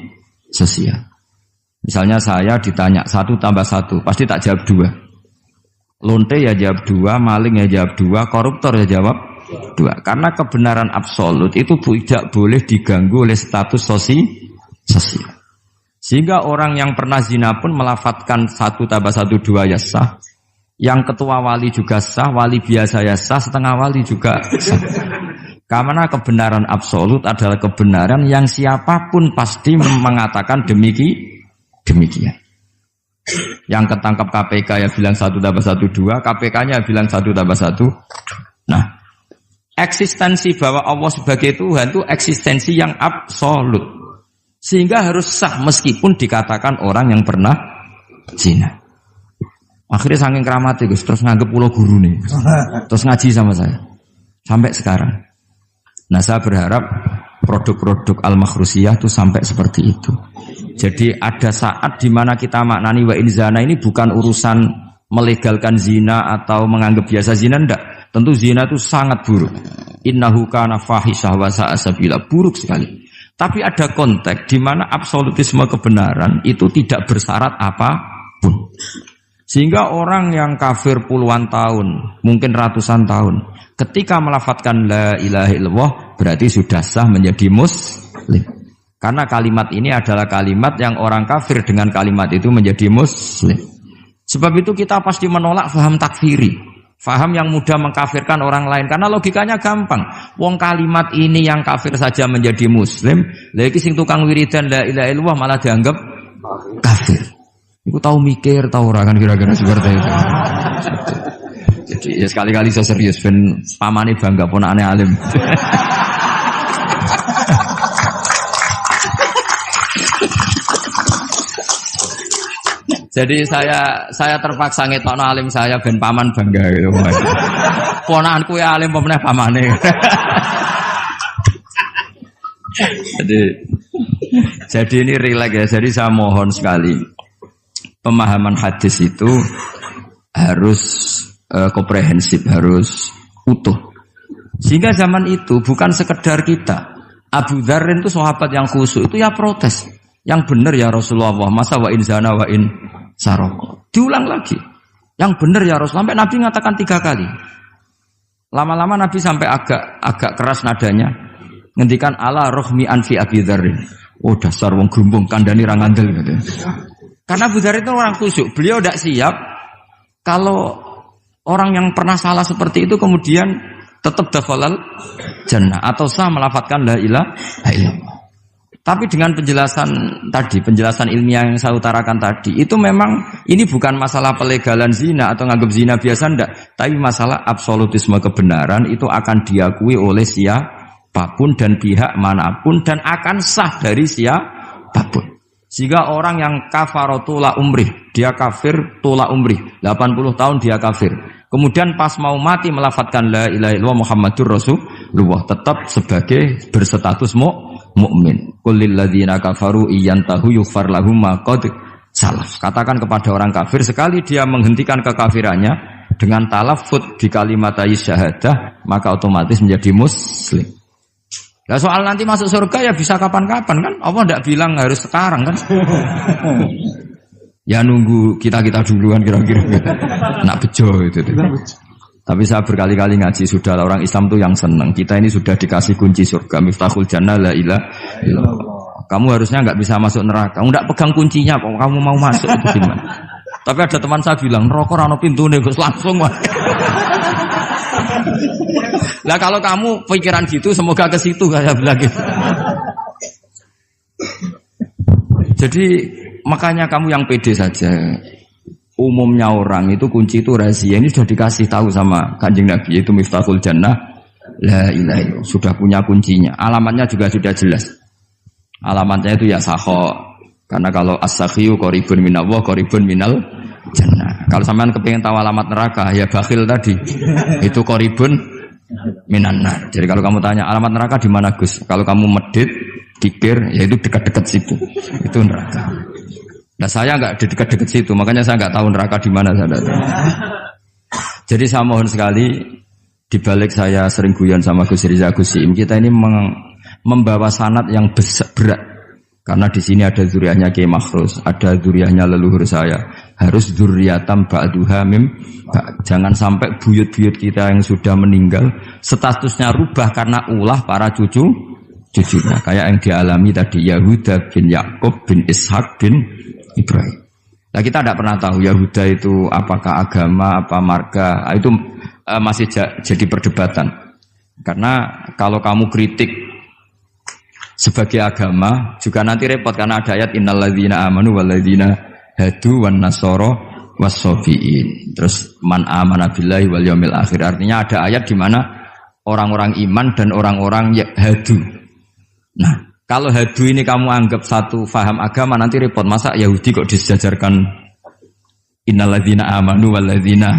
Misalnya saya ditanya 1 tambah 1, pasti tak jawab 2. Lonte ya jawab 2, maling ya jawab 2, koruptor ya jawab 2. Karena kebenaran absolut itu tidak boleh diganggu oleh status sosial. Sehingga orang yang pernah zina pun melafatkan 1 tambah 1 2 ya sah. Yang ketua wali juga sah, wali biasa ya sah, setengah wali juga sah. Karena kebenaran absolut adalah kebenaran yang siapapun pasti mengatakan demikian. Yang ketangkap KPK ya bilang 1 tambah 1 2, KPK-nya bilang 1 tambah 1. Nah, eksistensi bahwa Allah sebagai Tuhan itu eksistensi yang absolut. Sehingga harus sah meskipun dikatakan orang yang pernah zina. Akhirnya saking keramatnya Gus, terus nganggep pulau guru nih, terus ngaji sama saya sampai sekarang. Nah saya berharap produk-produk al-makhrusiyah itu sampai seperti itu. Jadi ada saat di mana kita maknani wa in zina ini bukan urusan melegalkan zina atau menganggap biasa zina, enggak. Tentu zina itu sangat buruk. Innahu kana fahisyah wa sa'a sabila, buruk sekali. Tapi ada konteks di mana absolutisme kebenaran itu tidak bersyarat apapun. Sehingga orang yang kafir puluhan tahun, mungkin ratusan tahun, ketika melafadzkan la ilaha illallah berarti sudah sah menjadi muslim. Karena kalimat ini adalah kalimat yang orang kafir dengan kalimat itu menjadi muslim. Sebab itu kita pasti menolak faham takfiri. Faham yang mudah mengkafirkan orang lain. Karena logikanya gampang. Wong kalimat ini yang kafir saja menjadi muslim. Lagi sing tukang wiridan la ilaha illallah malah dianggap kafir. Iku tahu mikir, tahu orang kan kira-kira seperti itu. Jadi ya sekali-kali saya serius. Ben pamane bangga ponakane alim. Jadi saya terpaksa ngetokno alim saya ben paman bangga gitu. Ponakanku ya alim pemeneh pamane. Jadi ini rileks ya. Jadi saya mohon sekali pemahaman hadis itu harus komprehensif, harus utuh. Sehingga zaman itu bukan sekedar kita. Abu Dzar itu sahabat yang khusyuk itu ya protes. Yang benar ya Rasulullah, masa wa in zana wa in saroko. Diulang lagi. Yang benar ya Rasulullah. Sampai Nabi mengatakan 3 kali. Lama-lama Nabi sampai agak keras nadanya. Ngendikan ala rohmi anfi Abi Dzarrin. Oh dasar wong grumbung kandhani ra ngandel gitu. Karena Abu Dzar itu orang khusyuk. Beliau tidak siap kalau orang yang pernah salah seperti itu kemudian tetap dakhalal jannah atau sah melafadzkan la ilaha illallah. Tapi dengan penjelasan ilmiah yang saya utarakan tadi, itu memang ini bukan masalah pelegalan zina atau nganggap zina biasa, enggak. Tapi masalah absolutisme kebenaran itu akan diakui oleh siapapun dan pihak manapun dan akan sah dari siapapun. Sehingga orang yang kafaro tula umrih, dia kafir tula umrih, 80 tahun dia kafir. Kemudian pas mau mati melafadzkan la ilaha illallah Muhammadur Rasulullah, tetap sebagai berstatus mukmin. Qul lil ladzina kafaru iyantahu yughfar lahum ma qad salaf. Katakan kepada orang kafir sekali dia menghentikan kekafirannya dengan talaffuz di kalimat syahadah maka otomatis menjadi muslim. Nah soal nanti masuk surga ya bisa kapan-kapan kan? Allah tidak bilang harus sekarang kan? Ya nunggu kita duluan kira-kira. Nak bejo itu. Tapi saya berkali-kali ngaji sudah orang Islam tuh yang senang. Kita ini sudah dikasih kunci surga, miftahul jannah la ilaha illallah. Kamu harusnya enggak bisa masuk neraka. Enggak pegang kuncinya kok kamu mau masuk itu gimana? Tapi ada teman saya bilang, "Neraka ora ono pintune, Gus, langsung wae." Lah kalau kamu pikiran gitu semoga ke situ kayak bilang gitu. Jadi makanya kamu yang pede saja. Umumnya orang itu kunci itu rahasia. Ini sudah dikasih tahu sama Kanjeng Nabi, yaitu miftahul jannah la ilaha illallah. Sudah punya kuncinya. Alamatnya juga sudah jelas. Alamatnya itu ya sakho. Karena kalau as-sakhiyu qaribun minallah, qaribun minal jannah. Kalau sampean kepengin tahu alamat neraka, ya bakhil tadi. Itu qaribun minannar. Jadi kalau kamu tanya alamat neraka di mana Gus? Kalau kamu medit, pikir, ya itu dekat-dekat situ. Itu neraka. Nah saya nggak di dekat-dekat situ, makanya saya nggak tahu neraka di mana saya tahu. Jadi saya mohon sekali, di balik saya sering guyon sama Gus Riza Gus Im, kita ini membawa sanad yang berat. Karena di sini ada zuriatnya Kiai Makhrus, ada zuriatnya leluhur saya. Harus zuriatam ba'duha mim. Jangan sampai buyut-buyut kita yang sudah meninggal statusnya rubah karena ulah para cucunya. Kayak yang dialami tadi Yahuda bin Yakub bin Ishak bin Ibrahim. Nah kita tidak pernah tahu Yahuda itu apakah agama, apa marga. Itu masih jadi perdebatan. Karena kalau kamu kritik sebagai agama juga nanti repot karena ada ayat innalladzina amanu walladzina hadu wan nasara wassabiin. Terus man amana billahi wal yaumil akhir. Artinya ada ayat di mana orang-orang iman dan orang-orang hadu. Nah, kalau hadu ini kamu anggap satu faham agama nanti repot. Masa Yahudi kok disejajarkan innalladzina amanu walladzina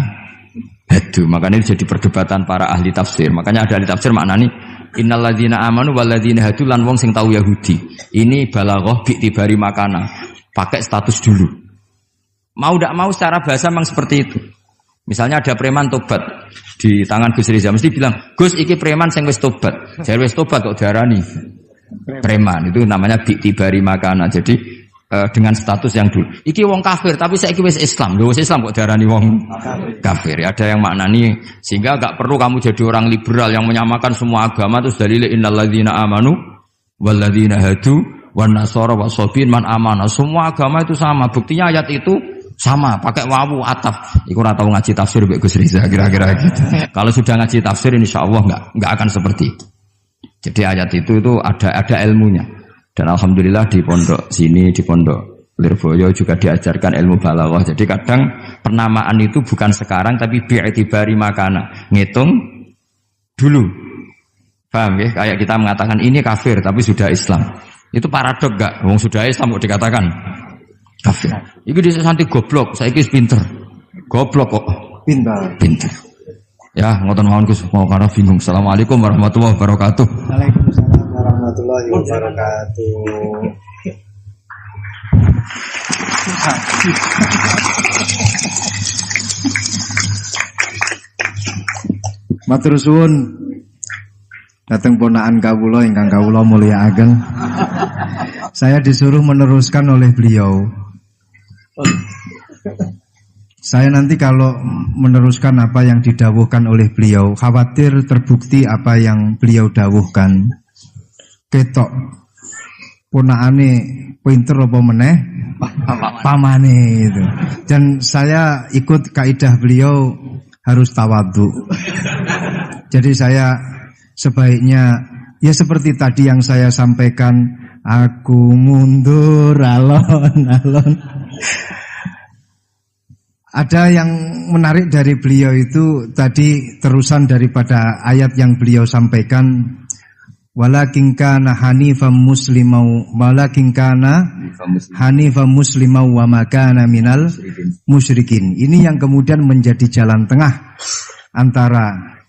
hadu. Makanya ini jadi perdebatan para ahli tafsir. Makanya ada ahli tafsir maknani innalladzina amanu walladzina hadu lan wong sing tau Yahudi. Ini balaghah bi'tibari makana. Pakai status dulu. Mau tidak mau secara bahasa memang seperti itu. Misalnya ada preman tobat di tangan Gus Riza mesti bilang, "Gus iki preman sing wis tobat." Jare wis tobat kok diarani preman. Itu namanya bi'tibari makana. Jadi dengan status yang dulu. Iki wong kafir tapi saiki wis Islam. Lho wis Islam kok diarani wong kafir. Ada yang maknani sehingga enggak perlu kamu jadi orang liberal yang menyamakan semua agama terus dalile innalladzina amanu walladzina hadu wan nasara wasabiin man amana. Semua agama itu sama. Buktinya ayat itu sama, pakai wawu ataf. Iku ora tau ngaji tafsir mbek Gus Riza kira-kira gitu. Kalau sudah ngaji tafsir insyaallah enggak akan seperti itu. Jadi ayat itu ada ilmunya. Dan alhamdulillah di pondok sini, di pondok Lirboyo juga diajarkan ilmu balaghah. Jadi kadang penamaan itu bukan sekarang tapi bi'tibari makana. Ngitung dulu. Paham ya? Kayak kita mengatakan ini kafir tapi sudah Islam. Itu paradok enggak? Wong sudah Islam kok dikatakan kafir. Iku dhisik santi goblok, saiki wis pinter. Goblok kok pinter. Ya, ngoten mawon Gus, mau karena bingung. Assalamualaikum warahmatullahi wabarakatuh. Waalaikumsalam warahmatullahi wabarakatuh. Matur suwun dateng ponakan kawula ingkang kawula mulyakaken. Saya disuruh meneruskan oleh beliau. Saya nanti kalau meneruskan apa yang didawuhkan oleh beliau, khawatir terbukti apa yang beliau dawuhkan. Ketok ponakane pinter apa meneh pamane itu. Dan saya ikut kaidah beliau harus tawadhu. Jadi saya sebaiknya ya seperti tadi yang saya sampaikan, aku mundur alon-alon. Ada yang menarik dari beliau itu tadi terusan daripada ayat yang beliau sampaikan, walakin kana hanifan muslimau wa ma kana minal musyrikin. Ini yang kemudian menjadi jalan tengah antara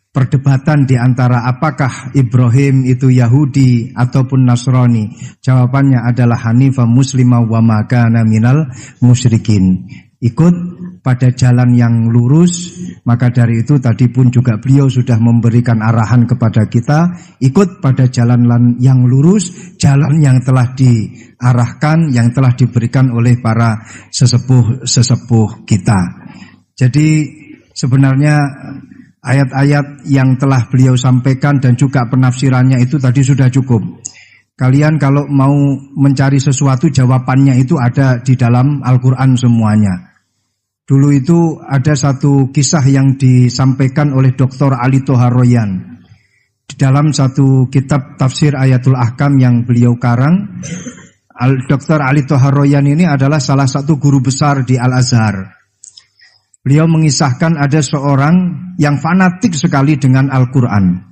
perdebatan di antara apakah Ibrahim itu Yahudi ataupun Nasrani. Jawabannya adalah hanifan muslimau wa ma kana minal musyrikin. Ikut pada jalan yang lurus. Maka dari itu tadi pun juga beliau sudah memberikan arahan kepada kita, ikut pada jalan yang lurus, jalan yang telah diarahkan, yang telah diberikan oleh para sesepuh kita. Jadi sebenarnya ayat-ayat yang telah beliau sampaikan dan juga penafsirannya itu tadi sudah cukup. Kalian kalau mau mencari sesuatu, jawabannya itu ada di dalam Al-Quran semuanya. Dulu itu ada satu kisah yang disampaikan oleh Dr. Ali Toharoyan. Di dalam satu kitab tafsir Ayatul Ahkam yang beliau karang, Dr. Ali Toharoyan ini adalah salah satu guru besar di Al-Azhar. Beliau mengisahkan ada seorang yang fanatik sekali dengan Al-Quran.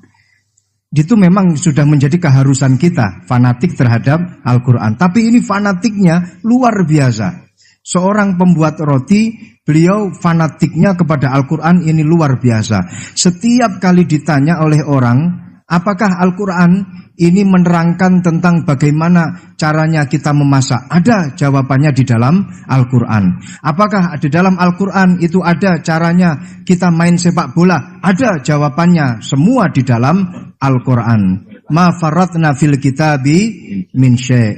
Itu memang sudah menjadi keharusan kita, fanatik terhadap Al-Quran. Tapi ini fanatiknya luar biasa. Seorang pembuat roti, beliau fanatiknya kepada Al-Quran ini luar biasa. Setiap kali ditanya oleh orang, Apakah Al-Quran ini menerangkan tentang bagaimana caranya kita memasak? Ada jawabannya di dalam Al-Quran. Apakah di dalam Al-Quran itu ada caranya kita main sepak bola? Ada jawabannya, semua di dalam Al-Quran. Ma faratna fil kitabi min syai'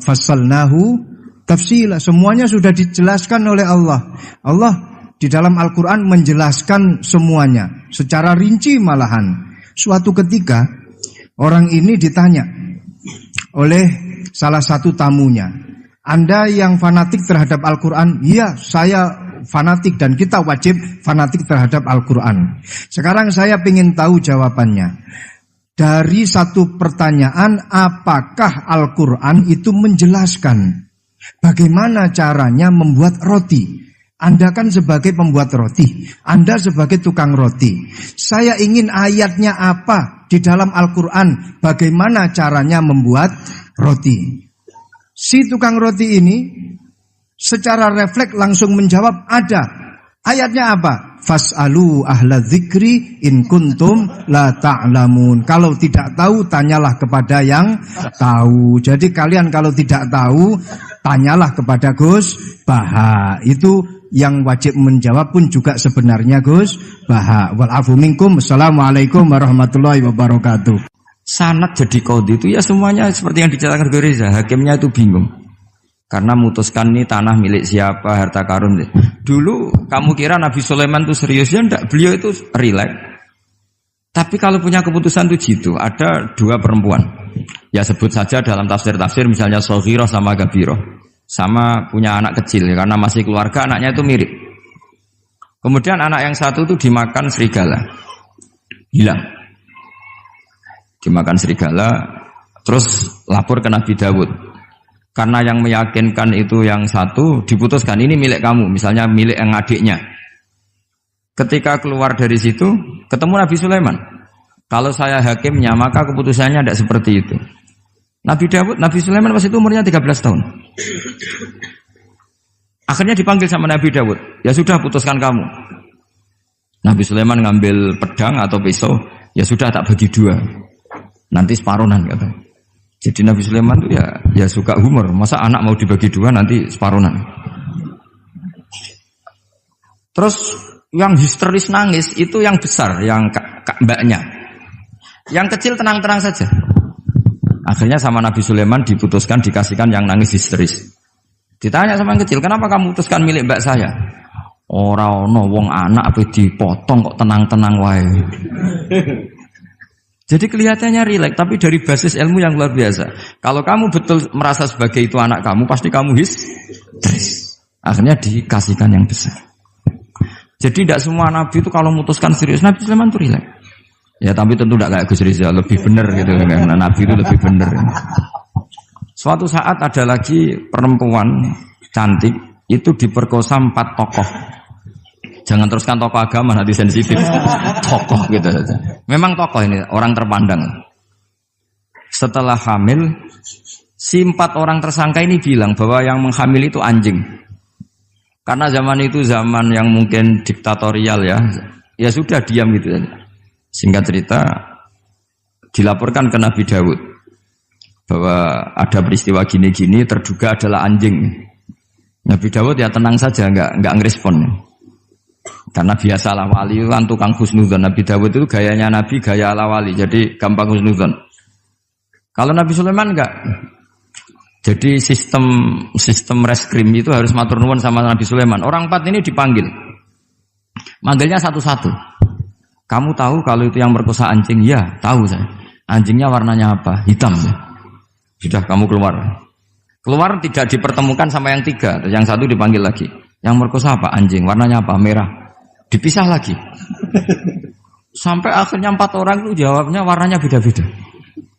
fassalnahu tafsila. Semuanya sudah dijelaskan oleh Allah. Allah di dalam Al-Quran menjelaskan semuanya secara rinci malahan. Suatu ketika orang ini ditanya oleh salah satu tamunya, Anda yang fanatik terhadap Al-Quran? Iya, saya fanatik dan kita wajib fanatik terhadap Al-Quran. Sekarang saya ingin tahu jawabannya. Dari satu pertanyaan, apakah Al-Quran itu menjelaskan bagaimana caranya membuat roti? Anda kan sebagai pembuat roti, Anda sebagai tukang roti. Saya ingin ayatnya apa di dalam Al-Quran, bagaimana caranya membuat roti. Si tukang roti ini secara refleks langsung menjawab, ada. Ayatnya apa? Fas'alu ahla dzikri in kuntum la ta'lamun. Kalau tidak tahu, tanyalah kepada yang tahu. Jadi kalian kalau tidak tahu, tanyalah kepada Gus Baha. Itu yang wajib menjawab pun juga sebenarnya Gus Baha. Wal afu minkum. Assalamualaikum warahmatullahi wabarakatuh. Sanad jadi qadhi itu ya semuanya seperti yang diceritakan Reza. Hakimnya itu bingung. Karena memutuskan ini tanah milik siapa, harta karun. Dulu kamu kira Nabi Sulaiman itu serius, ya enggak, beliau itu rileks. Tapi kalau punya keputusan itu gitu, ada dua perempuan. Ya sebut saja dalam tafsir-tafsir misalnya Soghirah sama Gabiroh. Sama punya anak kecil, karena masih keluarga anaknya itu mirip. Kemudian anak yang satu itu dimakan serigala. Hilang. Dimakan serigala, terus lapor ke Nabi Dawud. Karena yang meyakinkan itu yang satu, diputuskan ini milik kamu, misalnya milik yang adiknya. Ketika keluar dari situ, ketemu Nabi Sulaiman. Kalau saya hakimnya, maka keputusannya tidak seperti itu. Nabi Sulaiman pas itu umurnya 13 tahun. Akhirnya dipanggil sama Nabi Dawud. Ya sudah, putuskan kamu. Nabi Sulaiman ngambil pedang atau pisau. Ya sudah, tak bagi dua. Nanti separuhan kata. Jadi Nabi Sulaiman itu ya suka humor. Masa anak mau dibagi dua nanti separuhan. Terus yang histeris nangis itu yang besar, yang mbaknya. Yang kecil tenang-tenang saja. Akhirnya sama Nabi Sulaiman diputuskan dikasihkan yang nangis histeris. Ditanya sama yang kecil, kenapa kamu putuskan milik mbak saya? Ora ono wong anak apa dipotong kok tenang-tenang wae. Jadi kelihatannya rileks, tapi dari basis ilmu yang luar biasa. Kalau kamu betul merasa sebagai itu anak kamu, pasti kamu histeris. Akhirnya dikasihkan yang besar. Jadi tidak semua nabi itu kalau memutuskan serius. Nabi Sulaiman itu rileks. Ya tapi tentu tidak kayak Gus Rizal, lebih benar gitu kan. Nabi itu lebih benar. Suatu saat ada lagi perempuan cantik itu diperkosa 4 tokoh. Jangan teruskan tokoh agama, nanti sensitif. Tokoh gitu saja. Memang tokoh ini orang terpandang. Setelah hamil, si 4 orang tersangka ini bilang bahwa yang menghamil itu anjing. Karena zaman itu zaman yang mungkin diktatorial ya. Ya sudah diam gitu saja. Singkat cerita, dilaporkan ke Nabi Dawud bahwa ada peristiwa gini-gini, terduga adalah anjing. Nabi Dawud ya tenang saja, enggak ngerespon. Karena biasalah wali itu kan tukang husnudzon. Nabi Dawud itu gayanya Nabi, gaya ala wali, jadi gampang husnudzon. Kalau Nabi Sulaiman enggak. Jadi sistem reskrim itu harus matur nuwun sama Nabi Sulaiman. Orang 4 ini dipanggil. Manggilnya satu-satu. Kamu tahu kalau itu yang merkosa anjing? Ya, tahu saya. Anjingnya warnanya apa? Hitam. Sudah, kamu keluar. Keluar tidak dipertemukan sama yang 3. Yang 1 dipanggil lagi. Yang merkosa apa? Anjing. Warnanya apa? Merah. Dipisah lagi. Sampai akhirnya 4 orang itu jawabnya warnanya beda-beda.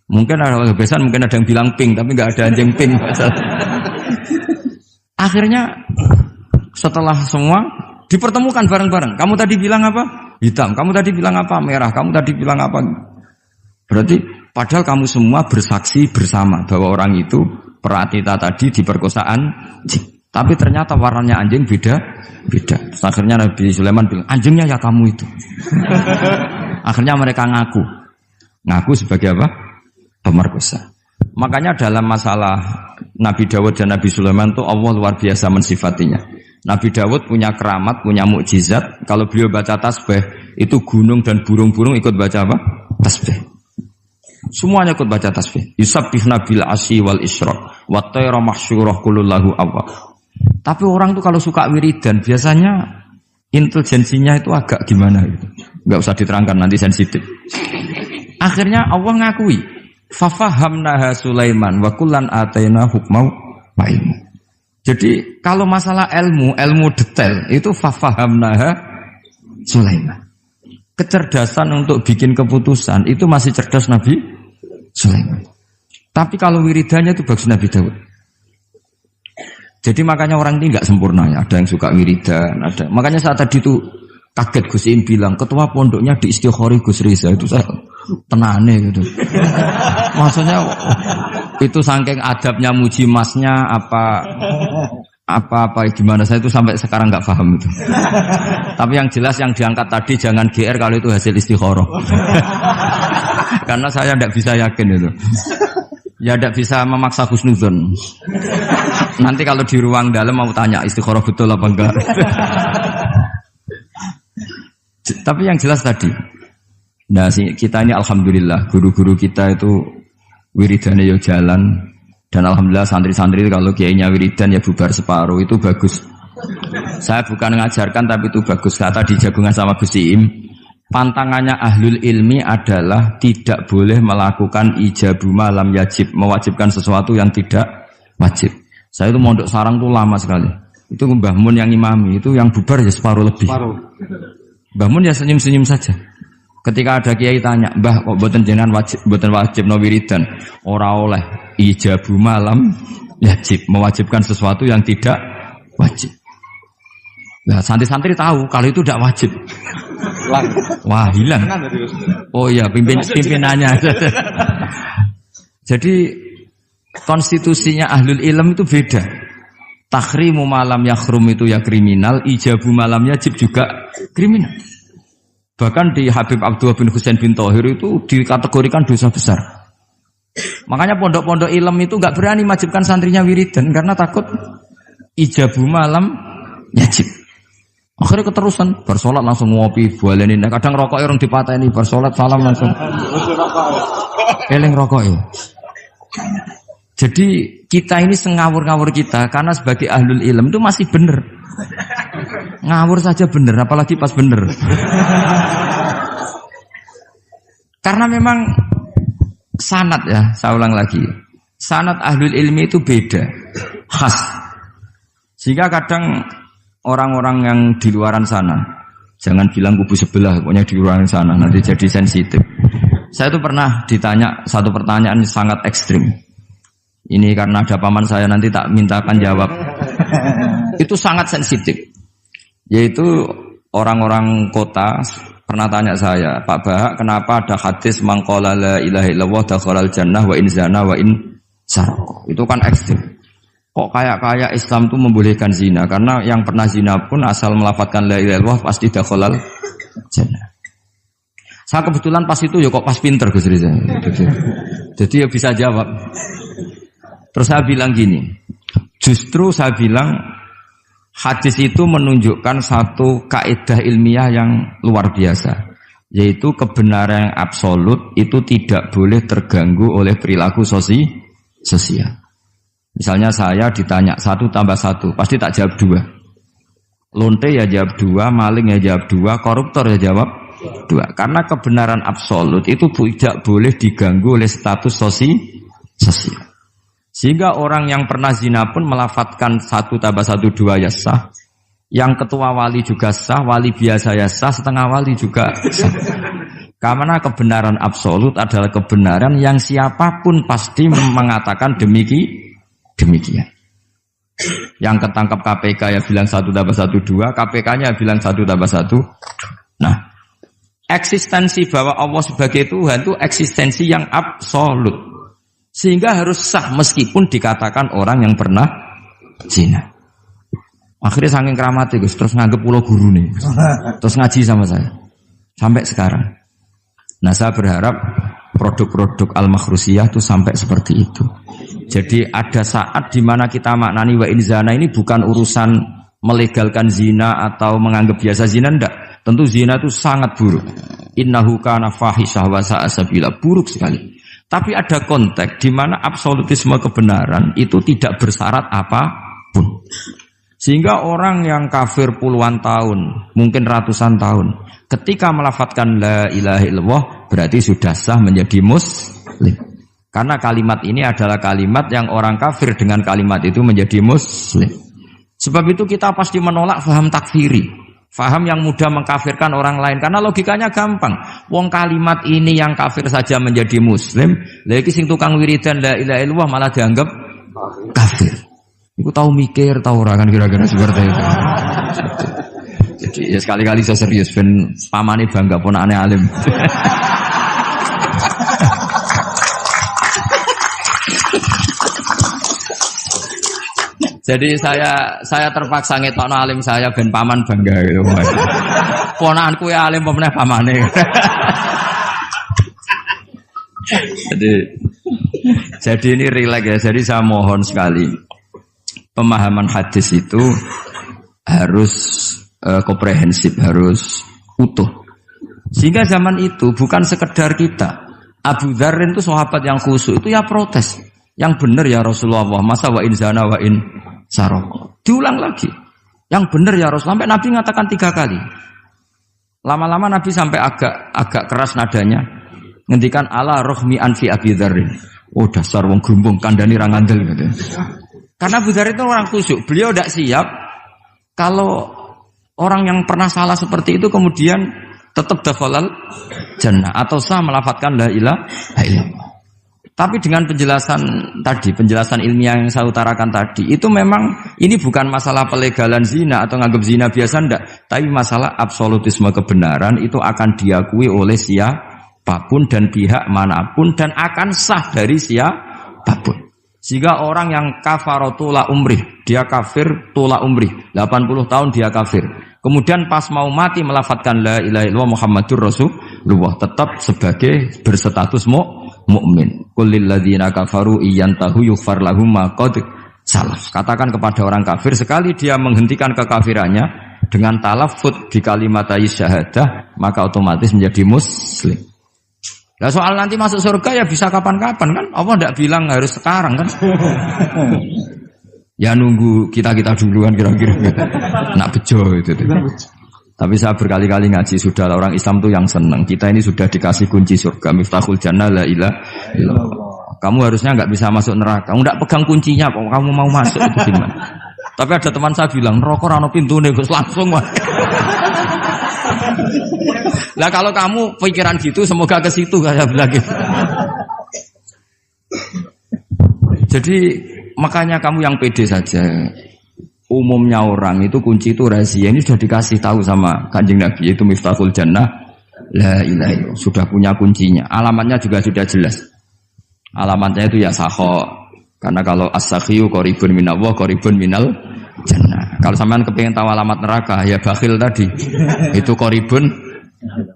Mungkin ada kebiasaan, mungkin ada yang bilang pink, tapi nggak ada anjing pink. Akhirnya setelah semua dipertemukan bareng-bareng. Kamu tadi bilang apa? Hitam. Kamu tadi bilang apa? Merah. Kamu tadi bilang apa? Berarti padahal kamu semua bersaksi bersama bahwa orang itu Pratita tadi diperkosaan anjing. Tapi ternyata warnanya anjing beda. Terus akhirnya Nabi Sulaiman bilang, anjingnya ya kamu itu. Akhirnya mereka ngaku sebagai apa? Pemerkosa. Makanya dalam masalah Nabi Dawud dan Nabi Sulaiman itu Allah luar biasa mensifatinya. Nabi Dawud punya keramat, punya mukjizat. Kalau beliau baca tasbih, itu gunung dan burung-burung ikut baca apa? Tasbih. Semuanya ikut baca tasbih. Yusabbihna bil asyi wal isyraq wa tayra mahsyurah kulullahu awwab. Tapi orang tuh kalau suka wiridan biasanya intelijensinya itu agak gimana gitu. Enggak usah diterangkan nanti sensitif. Akhirnya Allah ngakui, fafahamnaha Sulaiman wa kullan ataina hukmau wa ilmu. Jadi kalau masalah ilmu detail itu fafahamnaha Sulaiman. Kecerdasan untuk bikin keputusan itu masih cerdas Nabi Sulaiman. Tapi kalau wiridannya itu bagus Nabi Dawud. Jadi makanya orang ini nggak sempurna ya. Ada yang suka wiridan, ada. Makanya saat tadi itu kaget Gus Im bilang ketua pondoknya di Istighori Gus Riza itu saya tenane gitu. Maksudnya itu saking adabnya muji masnya apa gimana saya itu sampai sekarang nggak paham itu. Tapi yang jelas yang diangkat tadi jangan GR kalau itu hasil istikharah. Karena saya tidak bisa yakin itu. Ya tidak bisa memaksa husnuzon. Nanti kalau di ruang dalam mau tanya istikharah betul apa enggak. Tapi yang jelas tadi. Nah kita ini alhamdulillah guru-guru kita itu wiridannya ya jalan. Dan alhamdulillah santri-santri kalau kiainya wiridan ya bubar separuh itu bagus. Saya bukan mengajarkan tapi itu bagus. Kata di jagungan sama Gus Iim. Pantangannya ahlul ilmi adalah tidak boleh melakukan ijabu malam yajib, mewajibkan sesuatu yang tidak wajib. Saya itu mondok sarang tuh lama sekali. Itu Mbah Mun yang imami, itu yang bubar ya separuh lebih. Mbah Mun ya senyum-senyum saja. Ketika ada kiai tanya, "Mbah kok boten jenengan boten wajib no wiridan?" Ora oleh ijabu malam yajib, mewajibkan sesuatu yang tidak wajib. Nah, santri-santri tahu kalau itu tidak wajib. Wah, hilang. Oh iya, pimpinannya. Jadi konstitusinya ahlul ilm itu beda. Tahrimu malam yakhrum itu ya kriminal, ijabu malam yajib juga kriminal. Bahkan di Habib Abdullah bin Husain bin Thohir itu dikategorikan dosa besar. Makanya pondok-pondok ilm itu enggak berani wajibkan santrinya wiridan karena takut ijabu malam yajib. Akhirnya keterusan, bersolat langsung ngopi, bualenin. Kadang rokok orang dipatahin, bersolat salam langsung. Eling rokok ya. Jadi kita ini sengawur-ngawur kita karena sebagai ahlul ilm itu masih benar. Ngawur saja benar, apalagi pas benar. Karena memang sanad ya, saya ulang lagi. Sanad ahlul ilmi itu beda, khas. Sehingga kadang orang-orang yang di luaran sana, jangan bilang kubu sebelah, pokoknya di luaran sana, nanti jadi sensitif. Saya itu pernah ditanya satu pertanyaan sangat ekstrim. Ini karena ada paman saya nanti tak mintakan jawab. Itu sangat sensitif. Yaitu orang-orang kota pernah tanya saya, Pak Bahak, kenapa ada hadis mangqala la ilaha illallah dakhalal jannah wa in zana wa in sarqa. Itu kan ekstrim. Kok kayak Islam itu membolehkan zina? Karena yang pernah zina pun asal melafadzkan la ilaha illallah pasti dakhalal jannah. Saya kebetulan pas itu ya kok pas pinter Gus Riza. Jadi ya bisa jawab. Terus saya bilang gini, justru saya bilang hadis itu menunjukkan satu kaidah ilmiah yang luar biasa, yaitu kebenaran yang absolut itu tidak boleh terganggu oleh perilaku sosial. Misalnya saya ditanya 1 tambah 1, pasti tak jawab 2. Lonte ya jawab 2, maling ya jawab 2, koruptor ya jawab 2. Karena kebenaran absolut itu tidak boleh diganggu oleh status sosial. Sehingga orang yang pernah zina pun melafadzkan 1 tambah 1 2 ya sah. Yang ketua wali juga sah, wali biasa ya sah, setengah wali juga sah. Karena kebenaran absolut adalah kebenaran yang siapapun pasti mengatakan demikian. Yang ketangkap KPK ya bilang 1 tambah 1 2, KPK-nya bilang 1 tambah 1. Nah, eksistensi bahwa Allah sebagai Tuhan itu eksistensi yang absolut. Sehingga harus sah meskipun dikatakan orang yang pernah zina. Akhirnya saking keramatnya Gus, terus nganggep pulau guru nih. Terus ngaji sama saya. Sampai sekarang. Nah, saya berharap produk-produk al-makhrusiyah itu sampai seperti itu. Jadi ada saat di mana kita maknani wa in zana ini bukan urusan melegalkan zina atau menganggap biasa zina, enggak. Tentu zina itu sangat buruk. Innahu kana fahisyah wa sa'a sabila, buruk sekali. Tapi ada konteks di mana absolutisme kebenaran itu tidak bersyarat apapun. Sehingga orang yang kafir puluhan tahun, mungkin ratusan tahun, ketika melafadzkan la ilaha illallah berarti sudah sah menjadi muslim. Karena kalimat ini adalah kalimat yang orang kafir dengan kalimat itu menjadi muslim. Sebab itu kita pasti menolak faham takfiri. Faham yang mudah mengkafirkan orang lain. Karena logikanya gampang. Wong kalimat ini yang kafir saja menjadi muslim. Lagi sing tukang wiridan la ilaha illallah malah dianggap kafir. Iku tahu mikir, tahu orang kan kira-kira seperti itu. Jadi ya sekali-kali saya serius. Ben pamane bangga ponakane alim. Jadi saya terpaksa ngetokno alim saya ben paman bangga gitu. Ponakanku ya alim pemeneh pamane. Jadi ini rileks ya. Jadi saya mohon sekali pemahaman hadis itu harus komprehensif, harus utuh. Sehingga zaman itu bukan sekedar kita. Abu Dzar itu sahabat yang khusyuk itu ya protes. Yang benar ya Rasulullah, masa wa in zana wa in sarok. Diulang lagi. Yang benar ya Rasulullah. Sampai Nabi mengatakan 3 kali. Lama-lama Nabi sampai agak keras nadanya. Ngendikan ala rohmi anfi Abi Dzarrin. Oh dasar wong grumbung kandhani ra ngandel gitu. Karena Abu Dzar itu orang khusyuk. Beliau tidak siap kalau orang yang pernah salah seperti itu kemudian tetap dakhalal jannah atau sah melafadzkan la ilaha illallah. Tapi dengan penjelasan ilmiah yang saya utarakan tadi, itu memang ini bukan masalah pelegalan zina atau nganggap zina biasa, enggak. Tapi masalah absolutisme kebenaran itu akan diakui oleh siapapun dan pihak manapun dan akan sah dari siapapun. Sehingga orang yang kafar tula umrih, dia kafir tula umrih, 80 tahun dia kafir. Kemudian pas mau mati melafadzkan la ilaha illallah Muhammadur Rasulullah, tetap sebagai berstatus mukmin. Qul lil ladzina kafaru iyantahu yughfar lahum ma qad salaf. Katakan kepada orang kafir sekali dia menghentikan kekafirannya dengan talaffuz di kalimat syahadah, maka otomatis menjadi muslim. Nah soal nanti masuk surga ya bisa kapan-kapan kan? Allah tidak bilang harus sekarang kan? Ya nunggu kita duluan kira-kira. Nak bejo itu. Tapi saya berkali-kali ngaji sudah orang Islam tuh yang senang. Kita ini sudah dikasih kunci surga, miftahul jannah la ilaha illallah. Kamu harusnya nggak bisa masuk neraka. Kamu nggak pegang kuncinya, kok kamu mau masuk itu gimana? Tapi ada teman saya bilang, neraka ora ono pintune Gus, langsung wae. Lah kalau kamu pikiran gitu semoga ke situ saya bilang gitu. Jadi makanya kamu yang pede saja. Umumnya orang itu kunci itu rahasia. Ini sudah dikasih tahu sama Kanjeng Nabi, yaitu miftahul jannah la ilaha illallah. Sudah punya kuncinya. Alamatnya juga sudah jelas. Alamatnya itu ya sakho. Karena kalau as-sakhiyu qaribun minallah, qaribun minal jannah. Kalau sampean kepengin tahu alamat neraka, ya bakhil tadi. Itu qaribun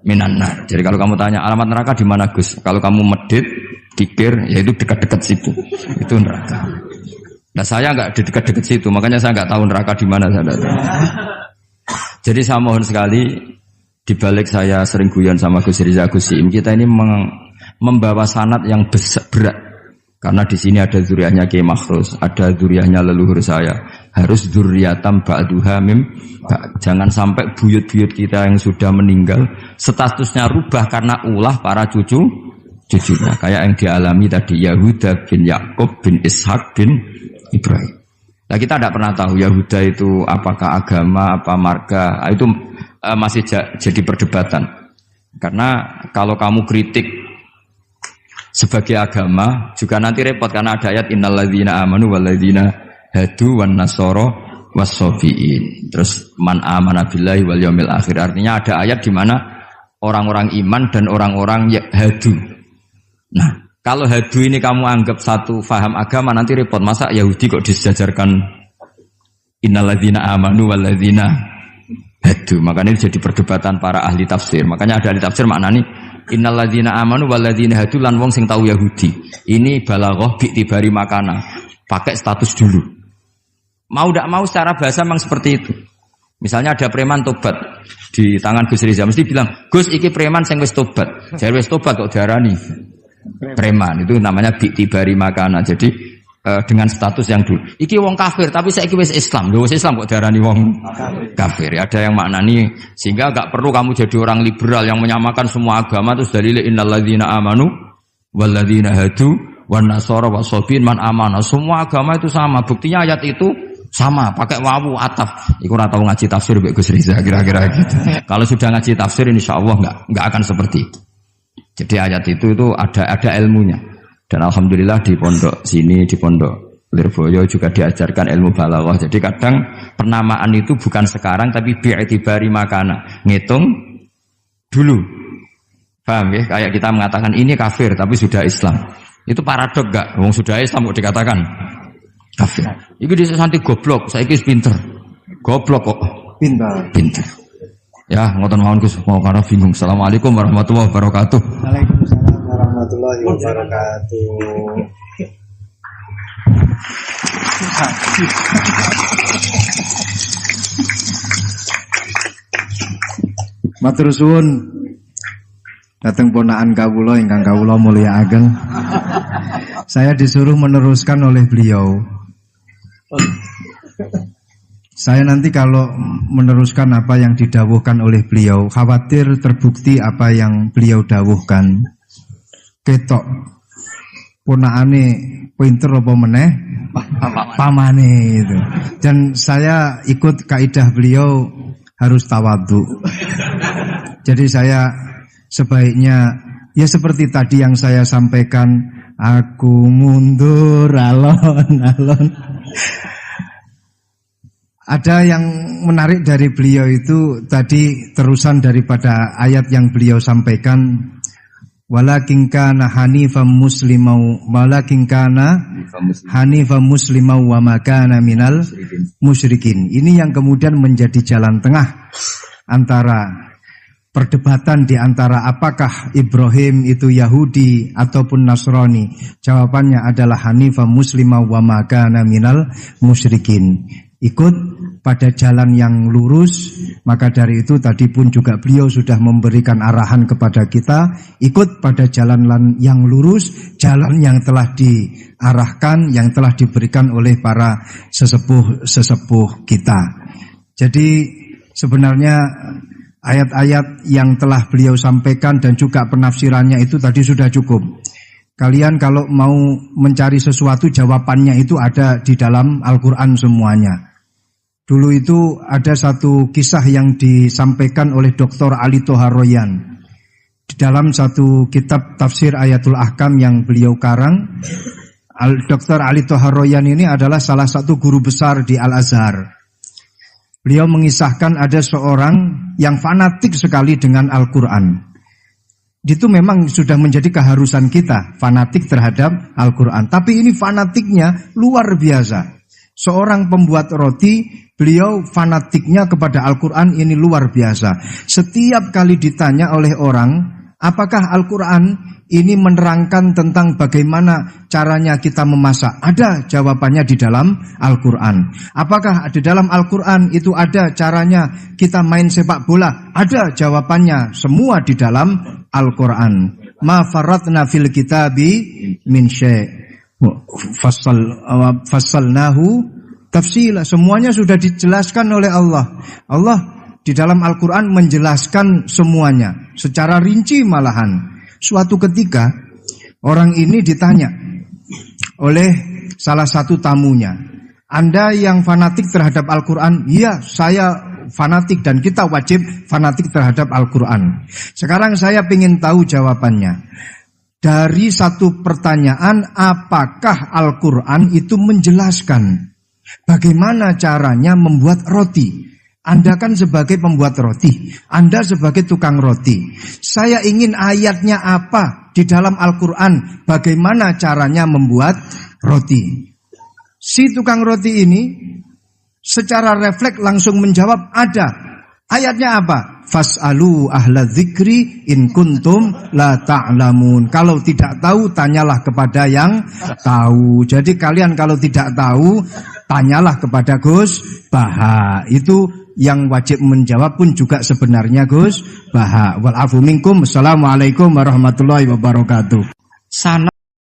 minannar. Jadi kalau kamu tanya alamat neraka di mana Gus? Kalau kamu medit, pikir, ya itu dekat-dekat situ. Itu neraka. Nah saya nggak di dekat-dekat situ, makanya saya nggak tahu neraka di mana. Jadi saya mohon sekali, dibalik saya sering guyon sama Gus Riza Gus Siim, kita ini membawa sanad yang berat. Karena di sini ada zuriatnya Kiai Makhrus, ada zuriatnya leluhur saya. Harus zuriatam ba'duha mim. Jangan sampai buyut-buyut kita yang sudah meninggal statusnya rubah karena ulah para cucunya. Kayak yang dialami tadi Yahuda bin Yakub bin Ishak bin Ibrahim. Nah kita tidak pernah tahu Yahuda itu apakah agama, apa marga. Itu masih jadi perdebatan. Karena kalau kamu kritik sebagai agama juga nanti repot karena ada ayat innalladzina amanu walladzina hadu wan nasara wassabiin. Terus man amana billahi wal yaumil akhir. Artinya ada ayat di mana orang-orang iman dan orang-orang hadu. Nah, kalau hadu ini kamu anggap satu faham agama nanti repot. Masa Yahudi kok disejajarkan innalladzina amanu walladzina hadu. Makanya ini jadi perdebatan para ahli tafsir. Makanya ada ahli tafsir maknanya Innalladzina amanu walladzina hadu lan wong sing tau Yahudi. Ini balaghah bi tibari makana. Pakai status dulu. Mau tidak mau secara bahasa memang seperti itu. Misalnya ada preman tobat di tangan Gus Riza, mesti bilang, Gus iki preman sing wis tobat. Jare wis tobat kok diarani preman. Itu namanya bi tibari makana. Jadi dengan status yang dulu. Iki wong kafir tapi saiki wis Islam. Lho wis Islam kok diarani wong kafir. Ada yang maknani sehingga enggak perlu kamu jadi orang liberal yang menyamakan semua agama terus dalile innalladzina amanu walladzina hadu wan nasara wasabin man amana. Semua agama itu sama. Buktinya ayat itu sama, pakai wawu ataf. Iku ora tau ngaji tafsir Mbak Gus Riza kira-kira gitu. Kalau sudah ngaji tafsir insyaallah enggak akan seperti itu. Jadi ayat itu ada ilmunya. Dan alhamdulillah di pondok sini, di pondok Lirboyo juga diajarkan ilmu balaghah. Jadi kadang penamaan itu bukan sekarang tapi bi'tibari makana. Ngitung dulu. Paham ya? Kayak kita mengatakan ini kafir tapi sudah Islam. Itu paradok enggak? Wong sudah Islam kok dikatakan kafir. Iku dhisik santi goblok, saiki wis pinter. Goblok kok pinter. Ya, ngoten mawon Gus, mau karo bingung. Assalamualaikum warahmatullahi wabarakatuh. Waalaikumsalam warahmatullahi wabarakatuh. Matur suwun dateng ponakan kawula ingkang kawula mulyakaken. Saya disuruh meneruskan oleh beliau. Saya nanti kalau meneruskan apa yang didawuhkan oleh beliau, khawatir terbukti apa yang beliau dawuhkan. Ketok ponakane pinter apa meneh pamane itu. Dan saya ikut kaidah beliau harus tawadhu. Jadi saya sebaiknya ya seperti tadi yang saya sampaikan, aku mundur alon-alon. Ada yang menarik dari beliau itu tadi terusan daripada ayat yang beliau sampaikan, walakin kana hanifan muslimau wa ma kana minal musyrikin. Ini yang kemudian menjadi jalan tengah antara perdebatan di antara apakah Ibrahim itu Yahudi ataupun Nasrani. Jawabannya adalah hanifan muslimau wa ma kana minal musyrikin. Ikut pada jalan yang lurus. Maka dari itu tadi pun juga beliau sudah memberikan arahan kepada kita, ikut pada jalan yang lurus, jalan yang telah diarahkan, yang telah diberikan oleh para sesepuh kita. Jadi sebenarnya ayat-ayat yang telah beliau sampaikan dan juga penafsirannya itu tadi sudah cukup. Kalian kalau mau mencari sesuatu, jawabannya itu ada di dalam Al-Quran semuanya. Dulu itu ada satu kisah yang disampaikan oleh Dr. Ali Toharoyan. Di dalam satu kitab tafsir Ayatul Ahkam yang beliau karang, Dr. Ali Toharoyan ini adalah salah satu guru besar di Al-Azhar. Beliau mengisahkan ada seorang yang fanatik sekali dengan Al-Quran. Itu memang sudah menjadi keharusan kita, fanatik terhadap Al-Quran. Tapi ini fanatiknya luar biasa. Seorang pembuat roti, beliau fanatiknya kepada Al-Quran ini luar biasa. Setiap kali ditanya oleh orang, apakah Al-Quran ini menerangkan tentang bagaimana caranya kita memasak? Ada jawabannya di dalam Al-Quran. Apakah di dalam Al-Quran itu ada caranya kita main sepak bola? Ada jawabannya, semua di dalam Al-Quran. Ma faratna fil kitabi min syai'. Fassalnahu tafsila. Semuanya sudah dijelaskan oleh Allah. Allah di dalam Al-Quran menjelaskan semuanya secara rinci malahan. Suatu ketika orang ini ditanya oleh salah satu tamunya, Anda yang fanatik terhadap Al-Quran? Iya, saya fanatik dan kita wajib fanatik terhadap Al-Quran. Sekarang saya ingin tahu jawabannya. Dari satu pertanyaan, apakah Al-Quran itu menjelaskan bagaimana caranya membuat roti? Anda kan sebagai pembuat roti, Anda sebagai tukang roti. Saya ingin ayatnya apa di dalam Al-Quran, bagaimana caranya membuat roti. Si tukang roti ini secara refleks langsung menjawab, ada. Ayatnya apa? Fas'alu ahla dzikri in kuntum la ta'lamun. Kalau tidak tahu, tanyalah kepada yang tahu. Jadi kalian kalau tidak tahu, tanyalah kepada Gus Baha. Itu yang wajib menjawab pun juga sebenarnya Gus Baha. Wal afu minkum. Assalamualaikum warahmatullahi wabarakatuh. Sana